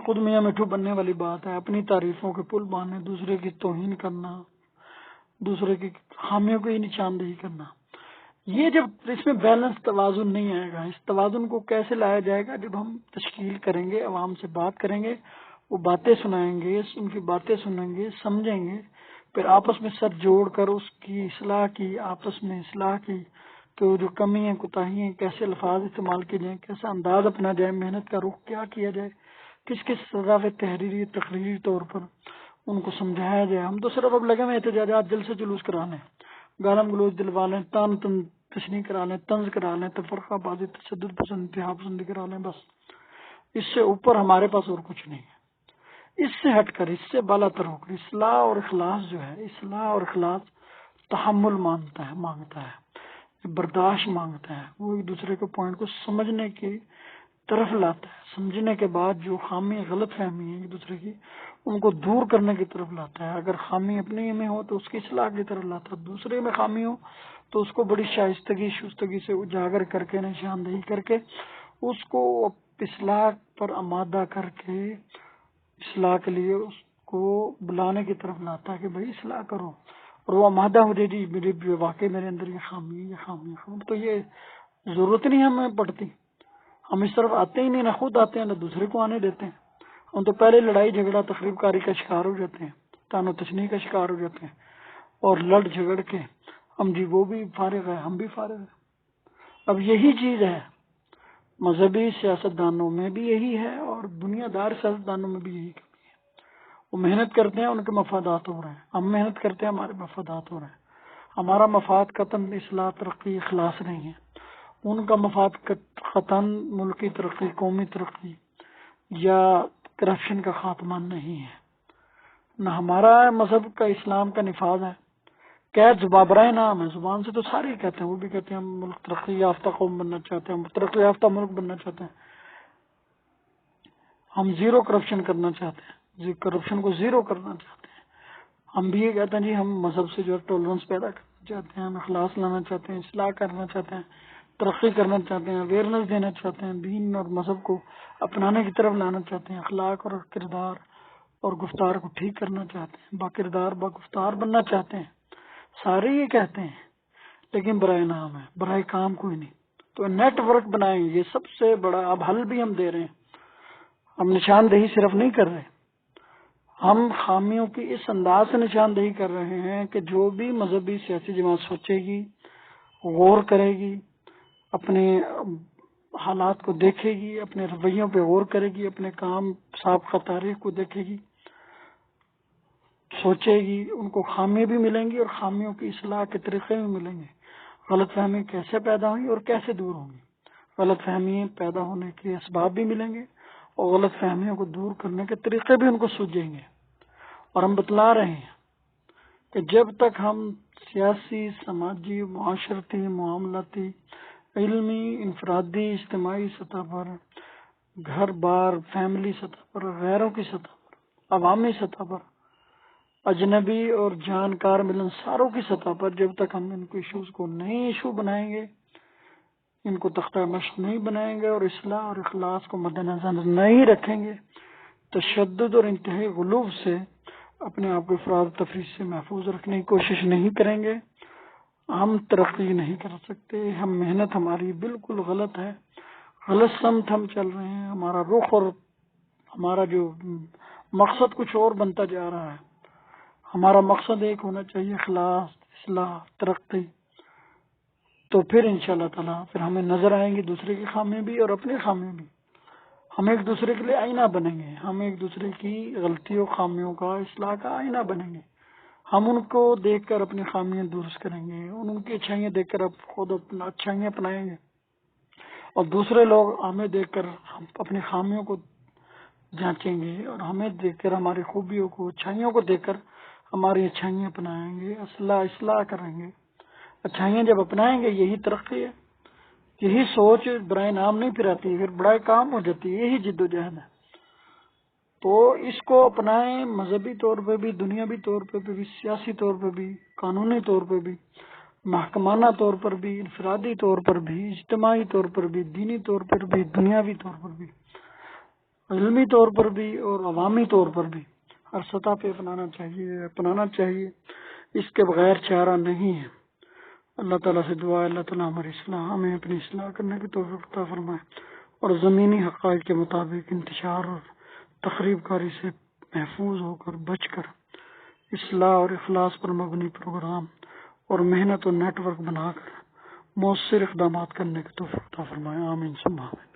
خود میاں مٹھو بننے والی بات ہے، اپنی تعریفوں کے پل باندھنے، دوسرے کی توہین کرنا، دوسرے کی خامیوں کو ہی نشاندہی کرنا. یہ جب اس میں بیلنس، توازن نہیں آئے گا. اس توازن کو کیسے لایا جائے گا؟ جب ہم تشکیل کریں گے، عوام سے بات کریں گے، وہ باتیں سنائیں گے، ان کی باتیں سنیں گے، سمجھیں گے، پھر آپس میں سر جوڑ کر اس کی اصلاح کی، آپس میں اصلاح کی، تو جو کمی ہیں، کوتاہی ہیں، کیسے الفاظ استعمال کیے جائیں، کیسا انداز اپنا جائے، محنت کا رخ کیا کیا جائے، کس کس سزا پہ تحریری، تقریری طور پر ان کو سمجھایا جائے. ہم تو صرف اب لگے ہوئے احتجاجات، دل سے جلوس کرانے، گالم گلوچ دلوا لیں، تان تشنیع کرا لیں، طنز کرا لیں، تفرقہ بازی، تشدد پسند، انتہا پسندی کرا لیں، بس. اس سے اوپر ہمارے پاس اور کچھ نہیں ہے. اس سے ہٹ کر، اس سے بالا تر ہو کر اصلاح اور اخلاص جو ہے، اصلاح اور اخلاص تحمل مانگتا ہے، برداشت مانگتا ہے. وہ ایک دوسرے کے پوائنٹ کو سمجھنے کی طرف لاتا ہے، سمجھنے کے بعد جو خامی، غلط فہمی ہے ایک دوسرے کی، ان کو دور کرنے کی طرف لاتا ہے. اگر خامی اپنے میں ہو تو اس کی اصلاح کی طرف لاتا ہے، دوسرے میں خامی ہو تو اس کو بڑی شائستگی سے اجاگر کر کے، نشاندہی کر کے، اس کو اصلاح پر آمادہ کر کے، اصلاح کے لیے اس کو بلانے کی طرف لاتا ہے کہ بھائی اصلاح کرو. اور وہ آمادہ ہو جائے، جی میرے واقعی میرے اندر یہ خامی ہے، یہ خامی ہے. تو یہ ضرورت نہیں ہمیں پڑتی، ہم اس طرف آتے ہی نہیں، نہ خود آتے ہیں، نہ دوسرے کو آنے دیتے ہیں. ہم تو پہلے لڑائی جھگڑا، تخریب کاری کا شکار ہو جاتے ہیں، تان و تشنیع کا شکار ہو جاتے ہیں، اور لڑ جھگڑ کے ہم جی وہ بھی فارغ ہے، ہم بھی فارغ ہیں. اب یہی چیز ہے، مذہبی سیاستدانوں میں بھی یہی ہے، اور دنیا دار سیاستدانوں میں بھی یہی کمی ہے. وہ محنت کرتے ہیں، ان کے مفادات ہو رہے ہیں، ہم محنت کرتے ہیں، ہمارے مفادات ہو رہے ہیں۔ ہمارا مفاد قطن اصلاح، ترقی، اخلاص نہیں ہے، ان کا مفاد قطن ملکی ترقی، قومی ترقی یا کرپشن کا خاتمہ نہیں ہے۔ نہ ہمارا مذہب کا اسلام کا نفاذ ہے، قید زبابرائے نام ہے، زبان سے تو سارے ہی کہتے ہیں، وہ بھی کہتے ہیں ہم ملک ترقی یافتہ قوم بننا چاہتے ہیں، ہم ترقی یافتہ ملک بننا چاہتے ہیں، ہم زیرو کرپشن کرنا چاہتے ہیں، کرپشن کو زیرو کرنا چاہتے ہیں۔ ہم بھی یہ کہتے ہیں جی ہم مذہب سے جو ٹولرنس پیدا کرنا چاہتے ہیں، ہم اخلاص لانا چاہتے ہیں، اصلاح کرنا چاہتے ہیں، ترقی کرنا چاہتے ہیں، اویئرنیس دینا چاہتے ہیں، دین اور مذہب کو اپنانے کی طرف لانا چاہتے ہیں، اخلاق اور کردار اور گفتار کو ٹھیک کرنا چاہتے ہیں، با کردار با گفتار بننا چاہتے ہیں، سارے یہ کہتے ہیں، لیکن برائے نام ہے، برائے کام کوئی نہیں۔ تو نیٹ ورک بنائیں، یہ سب سے بڑا اب حل بھی ہم دے رہے ہیں، ہم نشاندہی صرف نہیں کر رہے، ہم خامیوں کی اس انداز سے نشاندہی کر رہے ہیں کہ جو بھی مذہبی سیاسی جماعت سوچے گی، غور کرے گی، اپنے حالات کو دیکھے گی، اپنے رویوں پہ غور کرے گی، اپنے کام سابقہ تاریخ کو دیکھے گی، سوچے گی، ان کو خامیاں بھی ملیں گی اور خامیوں کی اصلاح کے طریقے بھی ملیں گے، غلط فہمی کیسے پیدا ہوئی اور کیسے دور ہوں گی، غلط فہمی پیدا ہونے کے اسباب بھی ملیں گے اور غلط فہمیوں کو دور کرنے کے طریقے بھی ان کو سوجیں گے۔ اور ہم بتلا رہے ہیں کہ جب تک ہم سیاسی، سماجی، معاشرتی، معاملاتی، علمی، انفرادی، اجتماعی سطح پر، گھر بار، فیملی سطح پر، غیروں کی سطح پر، عوامی سطح پر، اجنبی اور جانکار ملنساروں کی سطح پر، جب تک ہم ان کو ایشوز کو نئی ایشو بنائیں گے، ان کو تختہ مشق نہیں بنائیں گے اور اصلاح اور اخلاص کو مد نظر نہیں رکھیں گے، تشدد اور انتہائی غلو سے اپنے آپ کو افراد و تفریح سے محفوظ رکھنے کی کوشش نہیں کریں گے، ہم ترقی نہیں کر سکتے۔ ہم محنت ہماری بالکل غلط ہے، غلط سمت ہم چل رہے ہیں، ہمارا رخ اور ہمارا جو مقصد کچھ اور بنتا جا رہا ہے۔ ہمارا مقصد ایک ہونا چاہیے، اخلاص، اصلاح، ترقی، تو پھر انشاءاللہ تعالیٰ پھر ہمیں نظر آئیں گی دوسرے کی خامیاں بھی اور اپنی خامیاں بھی، ہم ایک دوسرے کے لیے آئینہ بنیں گے، ہم ایک دوسرے کی غلطیوں خامیوں کا اصلاح کا آئینہ بنیں گے، ہم ان کو دیکھ کر اپنی خامیاں درست کریں گے، ان کی اچھائیاں دیکھ کر اب خود اپنا اچھائیاں اپنائیں گے، اور دوسرے لوگ ہمیں دیکھ کر ہم اپنی خامیوں کو جانچیں گے اور ہمیں دیکھ کر ہماری خوبیوں کو، اچھائیوں کو دیکھ کر ہماری اچھائیاں اپنائیں گے، اصلاح کریں گے۔ اچھائیاں جب اپنائیں گے یہی ترقی ہے، یہی سوچ برائے نام نہیں پھراتی، پھر برائے کام ہو جاتی ہے، یہی جد و جہد ہے۔ تو اس کو اپنائیں، مذہبی طور پہ بھی، دنیاوی طور پہ بھی، سیاسی طور پہ بھی، قانونی طور پہ بھی، محکمانہ طور پر بھی، انفرادی طور پر بھی، اجتماعی طور پر بھی، دینی طور پر بھی، دنیاوی طور پر بھی، علمی طور پر بھی اور عوامی طور پر بھی، ہر سطح پہ اپنانا چاہیے، اس کے بغیر چارہ نہیں ہے۔ اللہ تعالیٰ سے دعا ہے اللہ تعالیٰ ہماری اصلاح، ہمیں اپنی اصلاح کرنے کی توفیق عطا فرمائے اور زمینی حقائق کے مطابق انتشار اور تخریب کاری سے محفوظ ہو کر، بچ کر، اصلاح اور اخلاص پر مبنی پروگرام اور محنت اور نیٹ ورک بنا کر مؤثر اقدامات کرنے کی توفیق عطا فرمائے۔ آمین ثم آمین۔